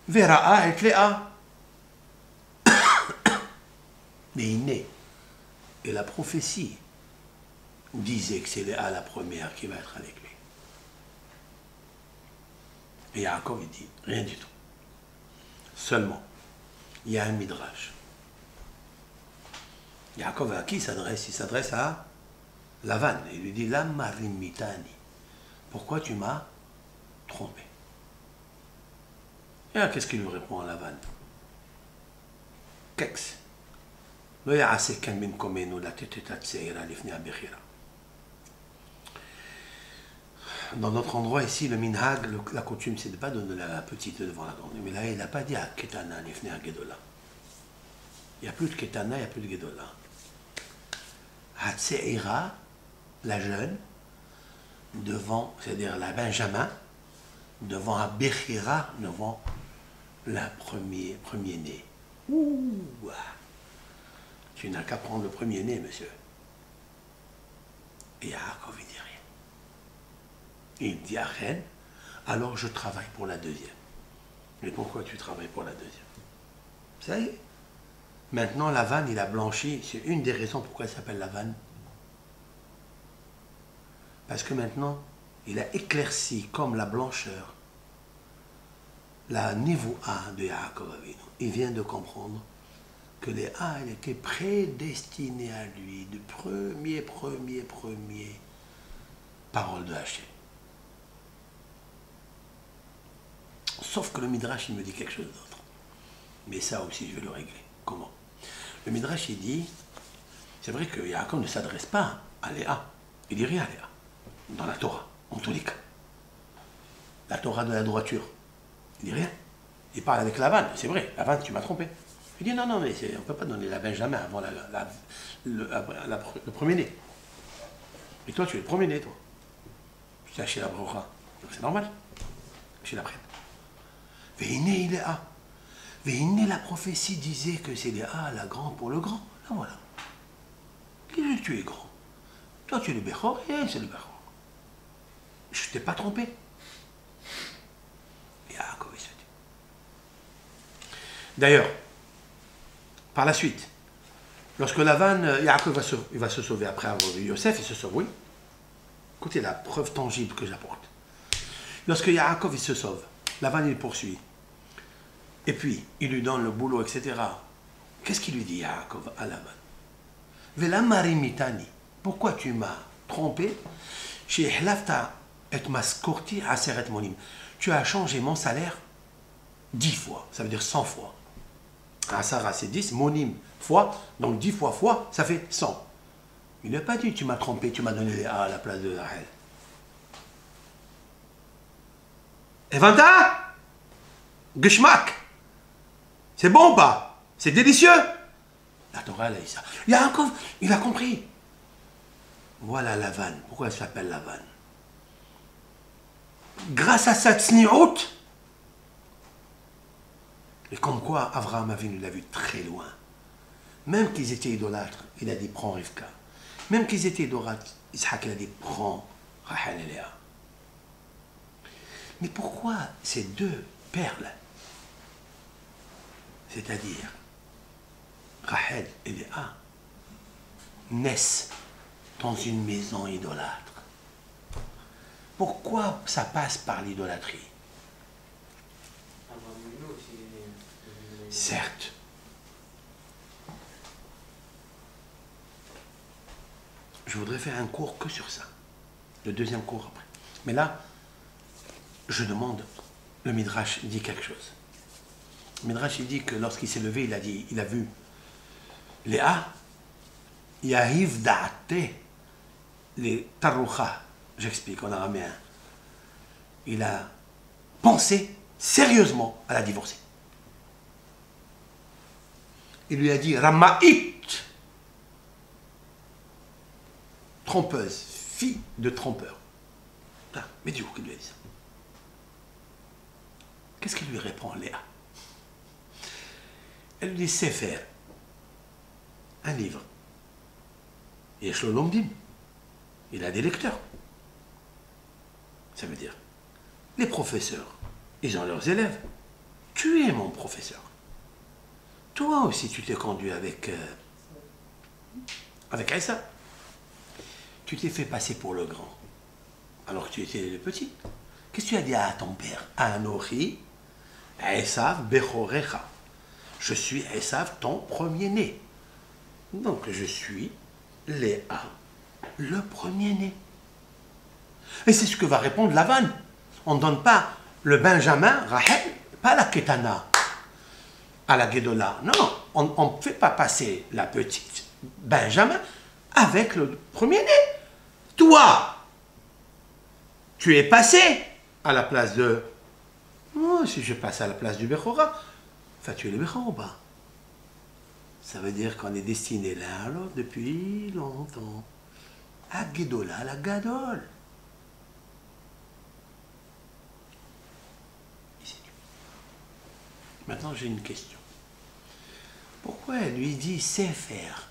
Vera'a et Léa. Vehiné. Et la prophétie disait que c'est Léa la première qui va être avec lui. Et Yaakov, il dit rien du tout. Seulement, il y a un midrash. Yaakov, à qui il s'adresse? Il s'adresse à Lavan. Il lui dit, Lama rimitani. Pourquoi tu m'as trompé? Et là, qu'est-ce qu'il lui répond à Lavan? Kex. Lo ya'aseh kan minkomenu la teteta tseira lifnei abechira. Dans notre endroit ici, le minhag, la coutume, c'est de ne pas donner la petite devant la grande. Mais là, il n'a pas dit à Ketana, Lifnei Gedola. Il n'y a plus de Ketana, il n'y a plus de Gedola. Hatseira, la jeune, devant, c'est-à-dire la Benjamin, devant un Bechira, devant la premier-né. Ouh, tu n'as qu'à prendre le premier-né, monsieur. Et Yaakov, il dit rien. Il dit à Reine, alors je travaille pour la deuxième. Mais pourquoi tu travailles pour la deuxième? Ça y est. Maintenant, la vanne, il a blanchi. C'est une des raisons pourquoi elle s'appelle la vanne. Parce que maintenant, il a éclairci comme la blancheur la niveau A de Yaakov Avinu. Il vient de comprendre que les A, elle était prédestinée à lui, de premier parole de Hachem. Sauf que le Midrash, il me dit quelque chose d'autre. Mais ça aussi, je vais le régler. Comment? Le Midrash, il dit, c'est vrai que Yaakov ne s'adresse pas à Léa. Il dit rien à Léa, dans la Torah, en tous les cas. La Torah de la droiture. Il dit rien. Il parle avec Lavan, c'est vrai, Lavan, tu m'as trompé. Il dit non, non, mais on ne peut pas donner la Benjamin avant le premier-né. Et toi, tu es le premier-né, toi. Tu t'as acheté la brocha. Donc c'est normal. Chez la prenne. Véhiné, il est A. Véhiné, la prophétie disait que c'est les A, la grande pour le grand. Là, voilà. Tu es grand. Toi, tu es le Bechor et elle, c'est le Bechor. Je ne t'ai pas trompé. Yaakov, il se dit. D'ailleurs, par la suite, lorsque Lavan, Yaakov va se sauver après avoir vu Yosef, il se sauve, oui. Écoutez la preuve tangible que j'apporte. Lorsque Yaakov, il se sauve, Lavan, il poursuit. Et puis, il lui donne le boulot, etc. Qu'est-ce qu'il lui dit, Yaakov, à Lavan? Vela marimitani, pourquoi tu m'as trompé? Chez Hlafta et maskorti aseret monim. Tu as changé mon salaire 10 fois, ça veut dire 100 fois. Asara, c'est 10, monim, fois, donc 10 fois, ça fait 100. Il n'a pas dit, tu m'as trompé, tu m'as donné les A à la place de Rahel. Evanta? Geschmack? C'est bon ou pas? C'est délicieux? La Torah, elle a dit ça. Yaakov, il a compris. Voilà la vanne. Pourquoi elle s'appelle la vanne? Grâce à sa tsniout, et comme quoi Avraham Avinu l'a vu très loin. Même qu'ils étaient idolâtres, il a dit prends Rivka. Même qu'ils étaient idolâtres, Isaac, il a dit prends Rachel et Léa. Mais pourquoi ces deux perles, c'est-à-dire Rachel et Léa, naissent dans une maison idolâtre? Pourquoi ça passe par l'idolâtrie? Certes. Je voudrais faire un cours que sur ça. Le deuxième cours après. Mais là, je demande, le Midrash dit quelque chose. Le Midrash il dit que lorsqu'il s'est levé, il a vu Léa, Yahiv Da'ate, les Taroucha, j'explique en araméen. Il a pensé sérieusement à la divorcer. Il lui a dit Ramaït, trompeuse, fille de trompeur. Mais du coup, il lui a dit ça. Qu'est-ce qu'il lui répond, Léa? Elle lui dit Sefer, un livre. Yesh lo lomdim. Il a des lecteurs. Ça veut dire, les professeurs, ils ont leurs élèves. Tu es mon professeur. Toi aussi, tu t'es conduit avec Aïssa. Tu t'es fait passer pour le grand, alors que tu étais le petit. Qu'est-ce que tu as dit à ton père? Anochi, Esav Bechorecha. Je suis Esav, ton premier-né. Donc, je suis Léa, le premier-né. Et c'est ce que va répondre Lavan. On ne donne pas le Benjamin, Rachel, pas la Ketana, à la Guédola. Non, on ne fait pas passer la petite Benjamin avec le premier-né. Toi, tu es passé à la place de... Oh, si je passe à la place du Bechora, enfin tu es le Bechora. Ça veut dire qu'on est destiné l'un à l'autre depuis longtemps. Agedola la gadol. Maintenant, j'ai une question. Pourquoi elle lui dit sait faire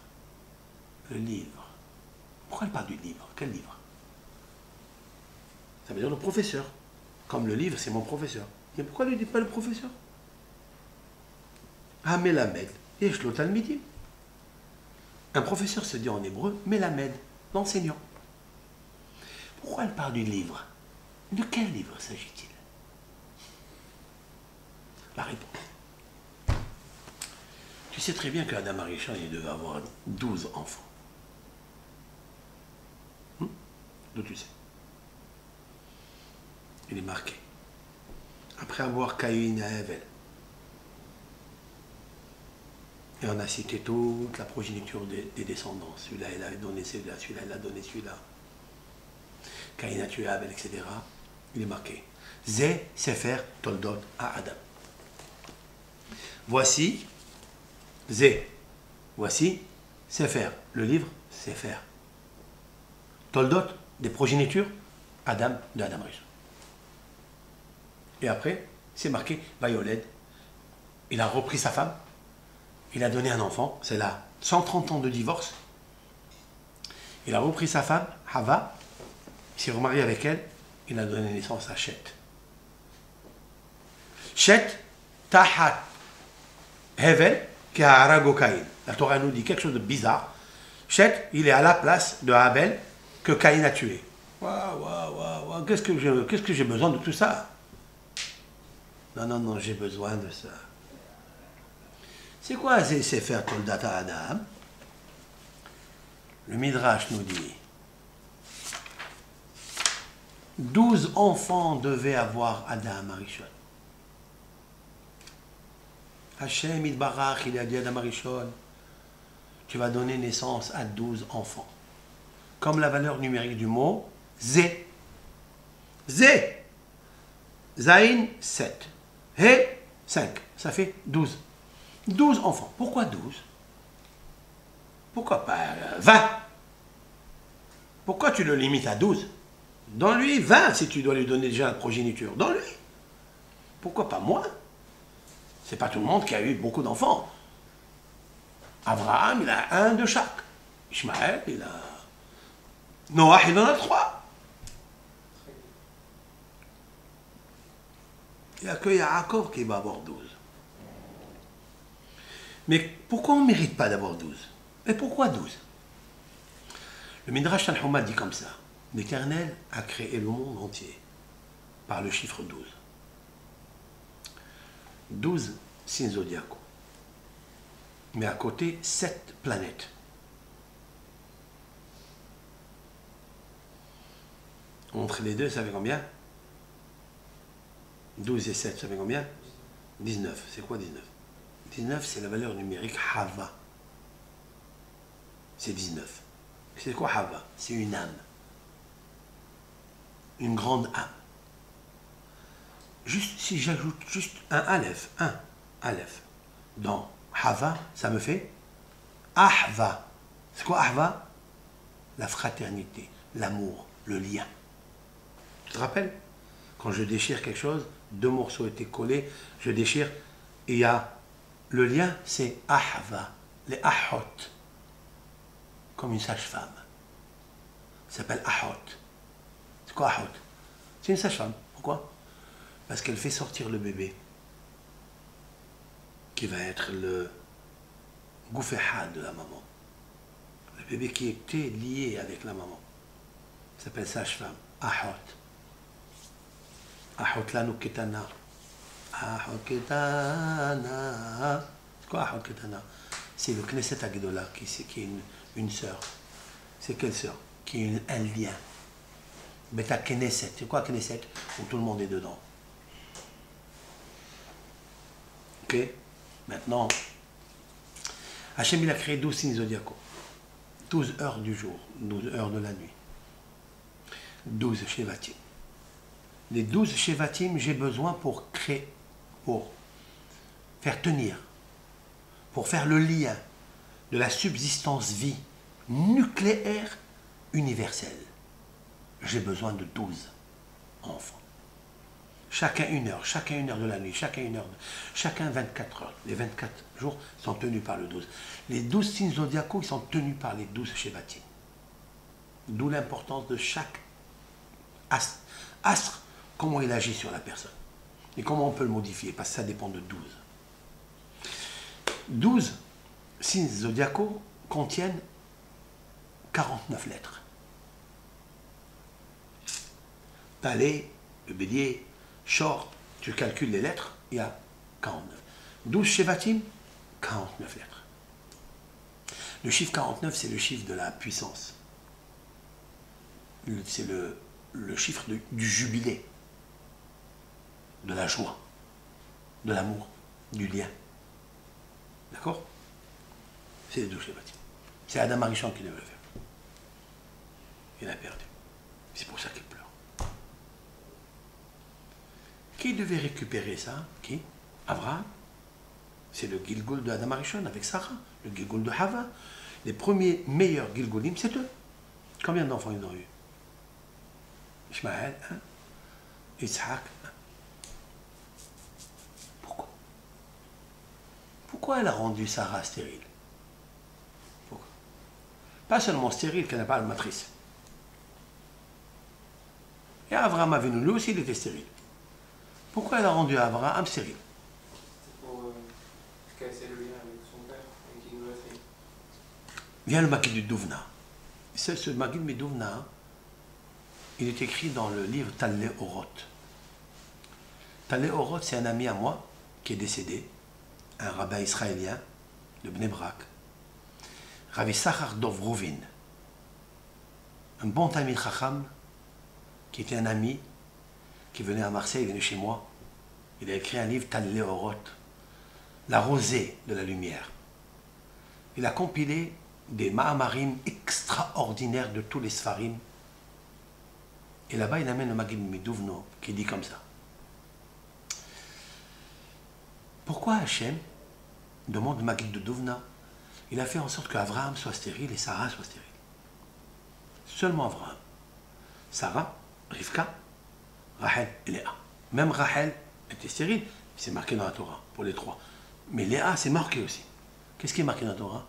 le livre? Pourquoi elle parle du livre? Quel livre? Ça veut dire le professeur. Comme le livre, c'est mon professeur. Mais pourquoi elle ne dit pas le professeur? Ah, Melamed. Yesh lo talmidim. Un professeur se dit en hébreu Melamed, l'enseignant. Pourquoi elle parle du livre? De quel livre s'agit-il? La réponse. Tu sais très bien qu'Adam Arishon, il devait avoir 12 enfants. D'où tu sais? Il est marqué. Après avoir Caïn et Hevel. Et on a cité toute la progéniture des descendants. Celui-là, il a donné celui-là, celui-là, il a donné celui-là. Caïn a tué Abel, etc. Il est marqué. Zé Sefer Toldot à Adam. Voici Zé. Voici Sefer. Le livre, Sefer. Toldot, des progénitures, Adam de Adam Rishon. Et après, c'est marqué Vayoled. Il a repris sa femme. Il a donné un enfant. C'est là, 130 ans de divorce. Il a repris sa femme, Hava. Il s'est remarié avec elle. Il a donné naissance à Shet. Shet, Tahat, Hevel, qui a Arago Caïn. La Torah nous dit quelque chose de bizarre. Shet, il est à la place de Abel que Caïn a tué. Waouh. Qu'est-ce que j'ai besoin de tout ça? Non, j'ai besoin de ça. C'est quoi ces Sefer Toldat Adam? Le Midrash nous dit 12 enfants devaient avoir Adam Arishon. Hachem Idbarach, il a dit à Adam Arishon, tu vas donner naissance à 12 enfants. Comme la valeur numérique du mot, Zé. Zé. Zain, 7. He, 5. Ça fait 12. 12 enfants. Pourquoi 12? Pourquoi pas 20? Pourquoi tu le limites à 12? Donne-lui 20 si tu dois lui donner déjà la progéniture. Donne-lui. Pourquoi pas moins? C'est pas tout le monde qui a eu beaucoup d'enfants. Abraham, il a un de chaque. Ishmaël, il a... Noah, il en a 3. Il n'y a que Yaakov qui va avoir 12. Mais pourquoi on ne mérite pas d'avoir 12? Et pourquoi 12? Le Midrash Tanhuma dit comme ça. L'Éternel a créé le monde entier par le chiffre 12. 12 signes zodiacaux. Mais à côté, 7 planètes. Entre les deux, ça fait combien? 12 et 7, ça fait combien? 19. C'est quoi 19? 19, c'est la valeur numérique Hava. C'est 19. C'est quoi Hava? C'est une âme. Une grande âme. Juste, si j'ajoute juste un Aleph, dans Hava, ça me fait Ahva. C'est quoi Ahva? La fraternité, l'amour, le lien. Tu te rappelles? Quand je déchire quelque chose, 2 morceaux étaient collés, je déchire, et il y a le lien, c'est Ahva, les Ahot, comme une sage-femme. Ça s'appelle Ahot. C'est quoi Ahot? C'est une sage-femme. Pourquoi? Parce qu'elle fait sortir le bébé, qui va être le gouféhad de la maman. Le bébé qui était lié avec la maman. Ça s'appelle sage-femme. Ahot. Ahot lanu ketana. Ahot ketana. C'est quoi Ahot ketana? C'est le Knesset Agdola qui est une sœur. C'est quelle sœur? Qui est un lien. Beta Knesset. C'est quoi Knesset? Où tout le monde est dedans. Ok? Maintenant, Hachem il a créé 12 signes zodiacaux. 12 heures du jour, 12 heures de la nuit. 12 Shevatim. Les 12 Shevatim, j'ai besoin pour créer, pour faire tenir, pour faire le lien de la subsistance vie nucléaire universel. J'ai besoin de 12 enfants. Chacun 1 heure, chacun 1 heure de la nuit, chacun 1 heure, chacun 24 heures. Les 24 jours sont tenus par le 12. Les 12 signes zodiacaux, ils sont tenus par les 12 Shevatim. D'où l'importance de chaque astre. Astre, comment il agit sur la personne. Et comment on peut le modifier, parce que ça dépend de 12. 12 signes zodiacaux contiennent 49 lettres. Palais, le bélier, short, tu calcules les lettres, il y a 49. 12 Shevatim, 49 lettres. Le chiffre 49, c'est le chiffre de la puissance. C'est le chiffre du jubilé, de la joie, de l'amour, du lien. D'accord? C'est les 12 Shevatim. C'est Adam Arishon qui devait le faire. Il a perdu. C'est pour ça qu'il pleure. Qui devait récupérer ça? Qui? Abraham. C'est le Gilgul de Adam Arishon avec Sarah, le Gilgul de Hava. Les premiers meilleurs Gilgulim, c'est eux. Combien d'enfants ils ont eu? Ishmaël, hein? Isaac. Hein? Pourquoi? Pourquoi elle a rendu Sarah stérile? Pourquoi? Pas seulement stérile, qu'elle n'a pas de matrice. Et Abraham avait nous, lui aussi, il était stérile. Pourquoi elle a rendu Abraham stérile? C'est pour casser le lien avec son père, avec l'idolâtrie. Vient le Maguid du Douvna. Ce Maguid du Douvna, il est écrit dans le livre Talé Oroth. Talé Oroth, c'est un ami à moi qui est décédé, un rabbin israélien de Bnei Brak, Ravi Sachar Dov Rovin, un bon Talmid Chacham qui était un ami qui venait à Marseille, il venait chez moi. Il a écrit un livre, Talé Oroth, la rosée de la lumière. Il a compilé des Mahamarim extraordinaires de tous les Sfarim. Et là-bas, il amène le Maguid Miduvno qui dit comme ça. Pourquoi Hachem demande le Maguid de Douvna? Il a fait en sorte qu'Abraham soit stérile et Sarah soit stérile. Seulement Abraham. Sarah, Rivka, Rachel et Léa. Même Rachel était stérile, c'est marqué dans la Torah, pour les trois. Mais Léa, c'est marqué aussi. Qu'est-ce qui est marqué dans la Torah?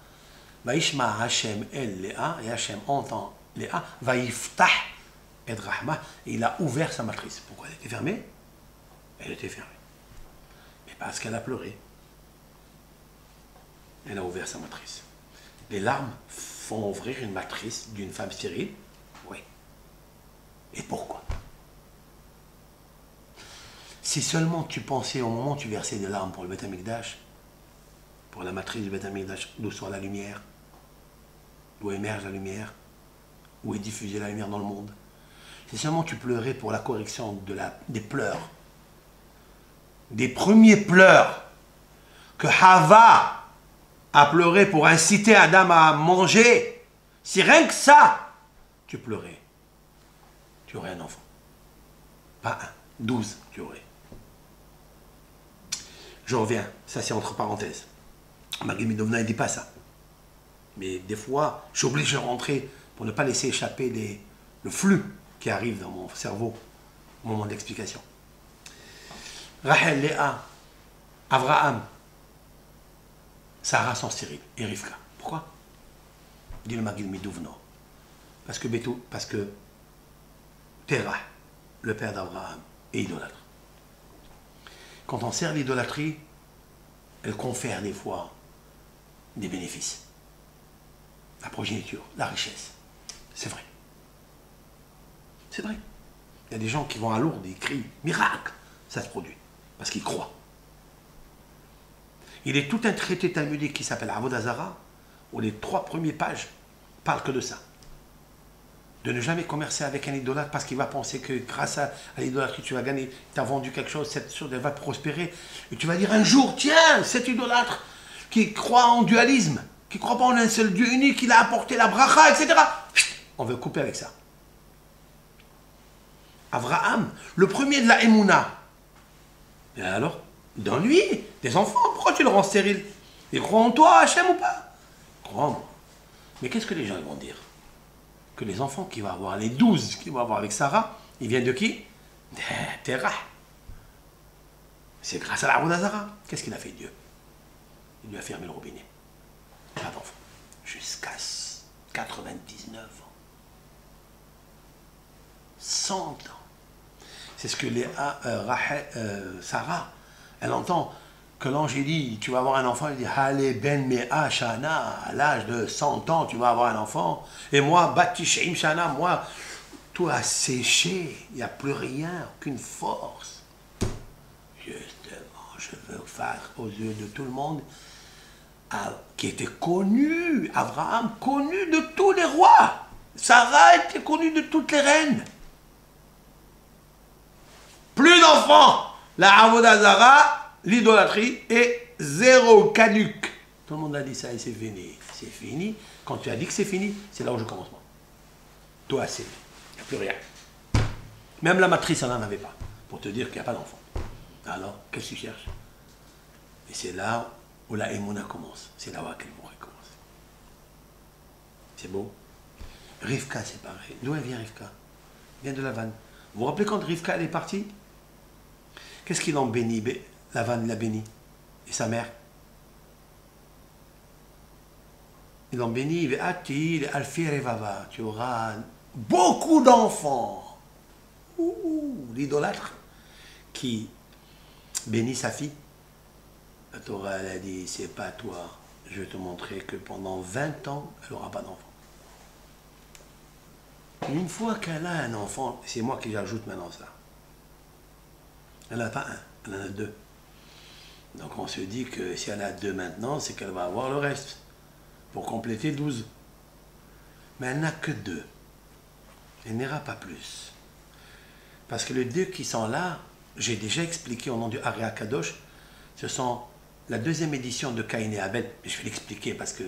Vaishma Hachem el Léa, et Hachem entend Léa, Vaiftah et Rahma, et il a ouvert sa matrice. Pourquoi elle était fermée? Elle était fermée. Mais parce qu'elle a pleuré. Elle a ouvert sa matrice. Les larmes font ouvrir une matrice d'une femme stérile? Oui. Et pourquoi? Si seulement tu pensais au moment où tu versais des larmes pour le Beth Amikdash, pour la matrice du Beth Amikdash, d'où sort la lumière, d'où émerge la lumière, où est diffusée la lumière dans le monde. Si seulement tu pleurais pour la correction des pleurs, des premiers pleurs que Hava a pleuré pour inciter Adam à manger, si rien que ça, tu pleurais, tu aurais un enfant. Pas un, 12 tu aurais. Je reviens, ça c'est entre parenthèses. Maguid Midovna ne dit pas ça. Mais des fois, je suis obligé de rentrer pour ne pas laisser échapper le flux qui arrive dans mon cerveau au moment d'explication. Rachel, Léa, Abraham, Sarah sont stériles, et Rivka. Pourquoi? Dit le Maguid Midovna. Parce que Terah, le père d'Abraham, est idolâtre. Quand on sert l'idolâtrie, elle confère des fois des bénéfices. La progéniture, la richesse. C'est vrai. C'est vrai. Il y a des gens qui vont à Lourdes, ils crient « Miracle !» Ça se produit, parce qu'ils croient. Il est tout un traité talmudique qui s'appelle Avodah Zara, où les 3 premières pages parlent que de ça. De ne jamais commercer avec un idolâtre parce qu'il va penser que grâce à l'idolâtrie tu vas gagner, tu as vendu quelque chose, cette chose elle va prospérer. Et tu vas dire un jour, tiens, cet idolâtre qui croit en dualisme, qui ne croit pas en un seul Dieu unique, il a apporté la bracha, etc. On veut couper avec ça. Abraham, le premier de la Emouna. Et alors, donne-lui des enfants, pourquoi tu le rends stérile? Il croit en toi, Hachem ou pas? Crois en moi. Mais qu'est-ce que les gens vont dire? que les enfants qu'il va avoir, les 12 qu'il va avoir avec Sarah, ils viennent de qui? Terah. C'est grâce à la Avoda Zara. Qu'est-ce qu'il a fait Dieu? Il lui a fermé le robinet. Pas d'enfant. Jusqu'à 99 ans. 100 ans. C'est ce que Sarah, elle entend que l'ange dit, tu vas avoir un enfant, il dit, Hale ben mea shana, à l'âge de 100 ans, tu vas avoir un enfant. Et moi, bati sheim shana, moi, tout a séché, il n'y a plus rien, aucune force. Justement, je veux faire aux yeux de tout le monde, qui était connu, Abraham, connu de tous les rois. Sarah était connue de toutes les reines. Plus d'enfants. La Avoda Zara, l'idolâtrie, est zéro, caduc. Tout le monde a dit ça et c'est fini. C'est fini. Quand tu as dit que c'est fini, c'est là où je commence moi. Toi, c'est fini. Il n'y a plus rien. Même la matrice, elle n'en avait pas. Pour te dire qu'il n'y a pas d'enfant. Alors, qu'est-ce que tu cherches? Et c'est là où la Emouna commence. C'est là où la Emouna commence. C'est beau. Rivka, c'est pareil. D'où elle vient, Rivka? Elle vient de Lavan. Vous vous rappelez quand Rivka, elle est partie? Qu'est-ce qu'il en bénit? Lavan l'a béni. Et sa mère? Il en bénit. Tu auras beaucoup d'enfants. L'idolâtre qui bénit sa fille. La Torah, elle a dit, c'est pas toi. Je vais te montrer que pendant 20 ans, elle n'aura pas d'enfant. Une fois qu'elle a un enfant, c'est moi qui j'ajoute maintenant ça. Elle n'a pas un, elle en a 2. Donc on se dit que si elle a 2 maintenant, c'est qu'elle va avoir le reste. Pour compléter 12. Mais elle n'a que 2. Elle n'ira pas plus. Parce que les 2 qui sont là, j'ai déjà expliqué au nom du Ari Kadosh, ce sont la 2e édition de Caïn et Abel. Je vais l'expliquer parce que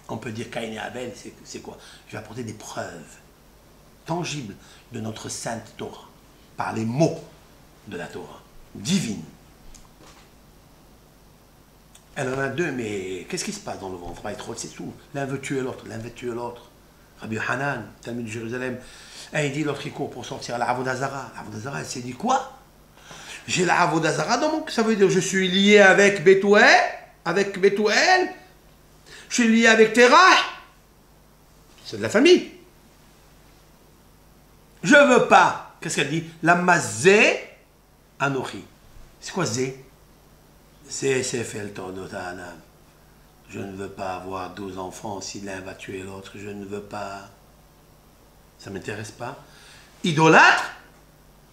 on peut dire Caïn et Abel, c'est quoi? Je vais apporter des preuves tangibles de notre sainte Torah, par les mots de la Torah, divine. Elle en a 2, mais qu'est-ce qui se passe dans le ventre? C'est tout. L'un veut tuer l'autre, l'un veut tuer l'autre. Rabbi Hanan, Talmud de Jérusalem, il dit l'autre il court pour sortir la Avoda Zara. La Avoda Zara, elle s'est dit quoi? J'ai la Avoda Zara dans mon... Ça veut dire je suis lié avec Bethuel, je suis lié avec Terah. C'est de la famille. Je veux pas. Qu'est-ce qu'elle dit? La mazé anochi. C'est quoi zé? C'est fait Tordotanam. Je ne veux pas avoir 12 enfants si l'un va tuer l'autre. Je ne veux pas. Ça ne m'intéresse pas. Idolâtre?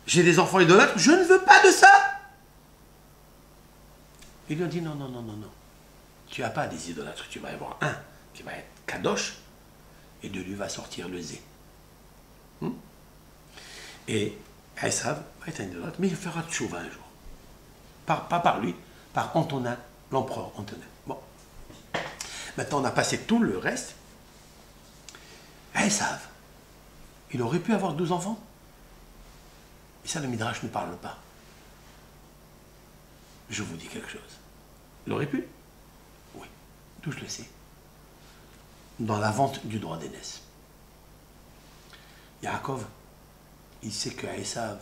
J'ai des enfants idolâtres. Je ne veux pas de ça. Il lui a dit non. Tu n'as pas des idolâtres. Tu vas y avoir un qui va être Kadosh et de lui va sortir le zé. Et Esav va être un idolâtre, mais il fera tchouva un jour. Pas par lui, par Antonin, l'empereur Antonin. Bon. Maintenant, on a passé tout le reste. Esav, il aurait pu avoir 12 enfants. Et ça, le Midrash ne parle pas. Je vous dis quelque chose. Il aurait pu? Oui. D'où je le sais? Dans la vente du droit d'aînesse. Yaakov, il sait que Esav,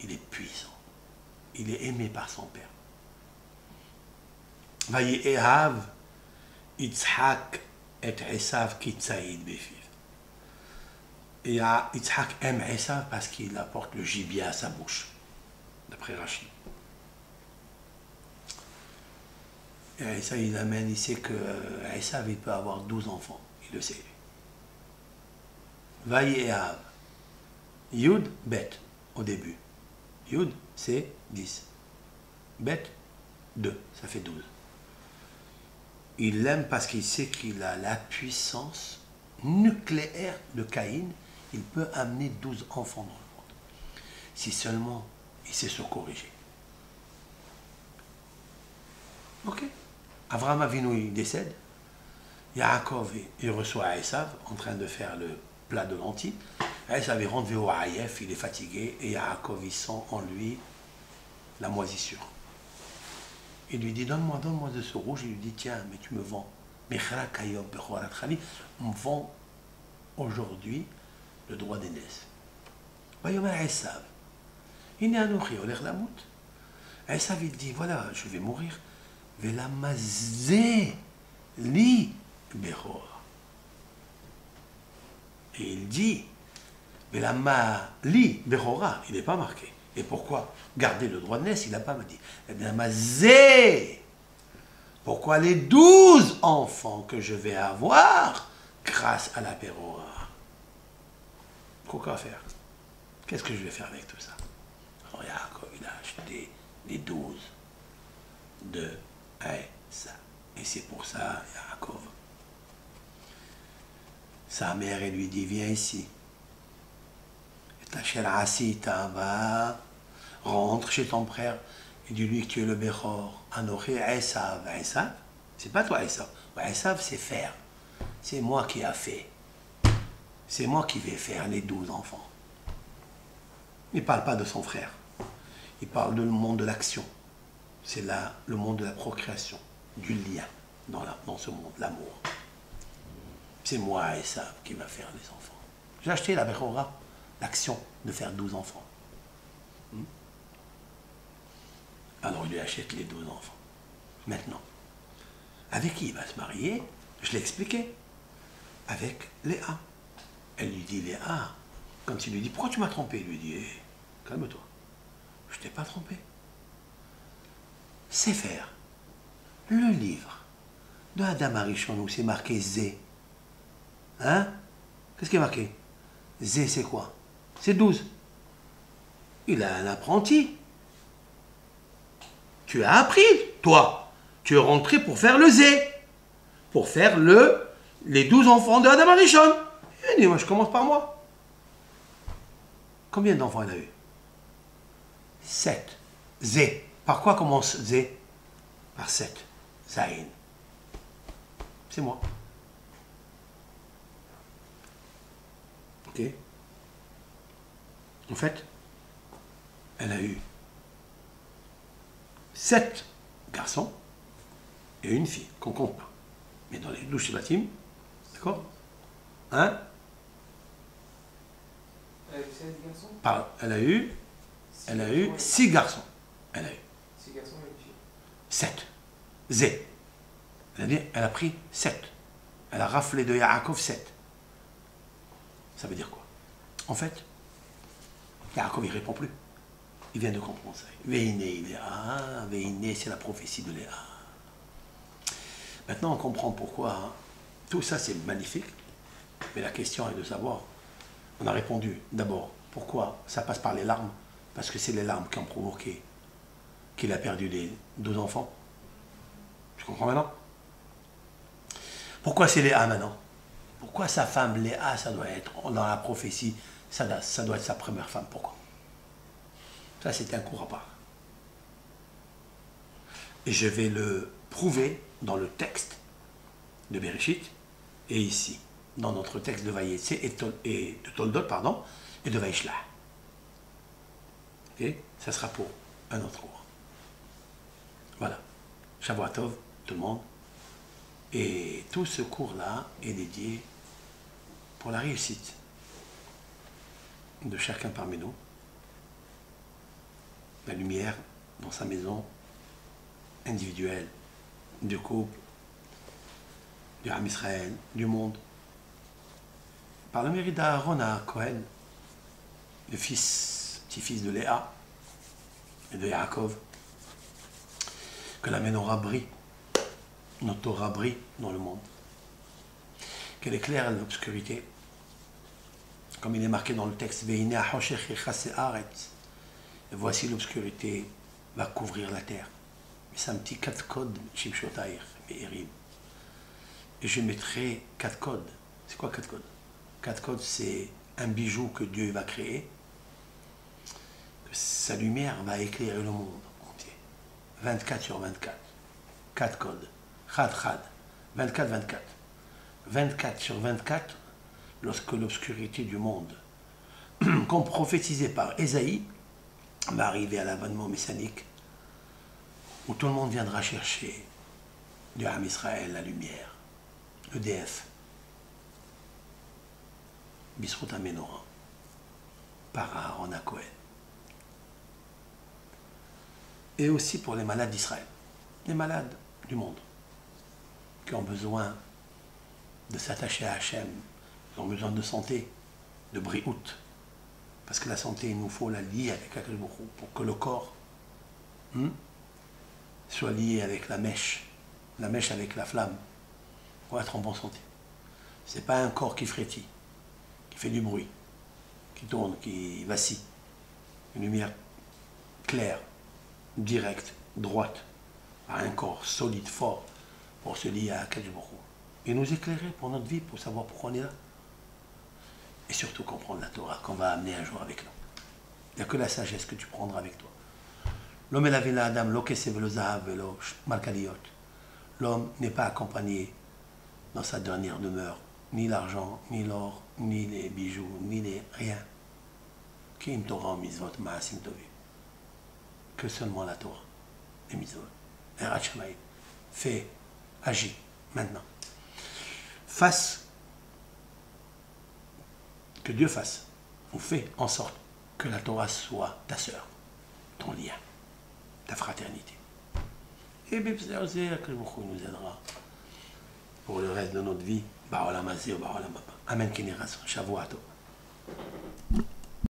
il est puissant. Il est aimé par son père. Vayi Ehav, Yitzhak et Esav qui tsaïd befiv. Et Yitzhak aime Esav parce qu'il apporte le gibier à sa bouche, d'après Rachid. Et Esav, il amène, il sait que Esav, il peut avoir 12 enfants. Il le sait. Vayi Ehav. Yud, Bet, au début. Yud, c'est 10. Bet, 2, ça fait 12. Il l'aime parce qu'il sait qu'il a la puissance nucléaire de Caïn. Il peut amener 12 enfants dans le monde. Si seulement il sait se corriger. Ok. Avraham Avinu, il décède. Yaakov, il reçoit Esav en train de faire le plat de lentilles. Esav est rendu au Haïef, il est fatigué, et Yaakov, il sent en lui la moisissure. Il lui dit, donne-moi de ce rouge. Il lui dit, tiens, mais tu me vends. On me vend aujourd'hui le droit d'aînesse. Vayomer Esav. Il est anouchi, oler lamut. Esav, il dit, voilà, je vais mourir. Velamazé li behor. Et il dit, Velamali behora, il n'est pas marqué. Et pourquoi garder le droit de naissance, il n'a pas dit. Velamazé. Pourquoi les 12 enfants que je vais avoir grâce à la behora? Pourquoi faire? Qu'est-ce que je vais faire avec tout ça? Alors Yaakov, il a acheté les 12 de Esav. Et c'est pour ça, Yaakov, sa mère, elle lui dit, viens ici. Et ta chère Asita, va, rentre chez ton frère et dis-lui que tu es le Bechor. Anoché Esav. Esav, c'est pas toi Esav. Esav, c'est faire. C'est moi qui a fait. C'est moi qui vais faire les 12 enfants. Il ne parle pas de son frère. Il parle du monde de l'action. C'est là le monde de la procréation, du lien dans ce monde, l'amour. C'est moi, Esav, qui va faire les enfants. J'ai acheté la Bechora, l'action de faire 12 enfants. Alors il lui achète les 12 enfants. Maintenant, avec qui il va se marier? Je l'ai expliqué. Avec Léa. Elle lui dit, Léa, quand il lui dit, pourquoi tu m'as trompé? Il lui dit, calme-toi, je ne t'ai pas trompé. C'est faire le livre de Adam Arishon où c'est marqué Zé. Hein? Qu'est-ce qui est marqué? Zé, c'est quoi? C'est 12. Il a un apprenti. Tu as appris, toi. Tu es rentré pour faire le Zé. Pour faire les 12 enfants de Adam Arishon. Il dit, moi, je commence par moi. Combien d'enfants il a eu? 7. Zé. Par quoi commence Zé? Par 7. Zaïn. C'est moi. Ok? En fait, elle a eu 7 garçons et une fille, qu'on compte pas. Mais dans les douches bâtiments, d'accord? Hein? Elle a eu 16 garçons? Elle a eu 6 garçons. Elle a eu 6 garçons et une fille. 7. Zé. Elle a pris 7. Elle a raflé de Yaakov 7. Ça veut dire quoi? En fait, Yaakov, il ne répond plus. Il vient de comprendre ça. Veiné, Léa. Veiné, c'est la prophétie de Léa. Maintenant, on comprend pourquoi. Hein. Tout ça, c'est magnifique. Mais la question est de savoir. On a répondu d'abord. Pourquoi ça passe par les larmes? Parce que c'est les larmes qui ont provoqué qu'il a perdu les 12 enfants. Tu comprends maintenant? Pourquoi c'est Léa maintenant? Pourquoi sa femme Léa, ça doit être, dans la prophétie, ça doit être sa première femme? Pourquoi? Ça, c'est un cours à part. Et je vais le prouver dans le texte de Bereshit et ici, dans notre texte de Vayetse et de Toldot, pardon, et de Vaishla. Ok? Ça sera pour un autre cours. Voilà. Shavua Tov, tout le monde. Et tout ce cours-là est dédié pour la réussite de chacun parmi nous. La lumière dans sa maison individuelle, du couple, du Ham Israël, du monde. Par le mérite d'Aaron à Cohen, le petit-fils de Léa et de Yaakov, que la menorah brille, notre Torah brille dans le monde, qu'elle éclaire l'obscurité, comme il est marqué dans le texte, et voici l'obscurité va couvrir la terre. Mais c'est un petit 4 codes, Shimshotaïr, Me'irim. Et je mettrai 4 codes. C'est quoi 4 codes? 4 codes, c'est un bijou que Dieu va créer, que sa lumière va éclairer le monde entier. 24 sur 24. 4 codes. Chad, chad. 24, 24. 24 sur 24, lorsque l'obscurité du monde, comme prophétisé par Ésaïe, va arriver à l'avènement messianique, où tout le monde viendra chercher du Ham Israël la lumière, le DF. Bisrout Amenora, par Aaron Cohen. Et aussi pour les malades d'Israël, les malades du monde, qui ont besoin de s'attacher à Hachem, qui ont besoin de santé, de briout. Parce que la santé, il nous faut la lier avec Akadosh Baruch Hu pour que le corps soit lié avec la mèche avec la flamme, pour être en bonne santé. Ce n'est pas un corps qui frétille, qui fait du bruit, qui tourne, qui vacille. Une lumière claire, directe, droite, à un corps solide, fort, pour se lier à Akadosh Baruch Hu. Et nous éclairer pour notre vie, pour savoir pourquoi on est là. Et surtout comprendre la Torah qu'on va amener un jour avec nous. Il n'y a que la sagesse que tu prendras avec toi. L'homme est la villa Adam, l'okesev le zahav velo malkaliot. L'homme n'est pas accompagné dans sa dernière demeure, ni l'argent, ni l'or, ni les bijoux, ni les rien. Kim Torah mitzvot ma'asim tovim. Que seulement la Torah, les mitzvot. Erat Shamaï. Fais, agis, maintenant. Fasse, que Dieu fasse, ou fais en sorte que la Torah soit ta sœur, ton lien, ta fraternité. Et bien, que nous aidera pour le reste de notre vie. Amen. Shavuot.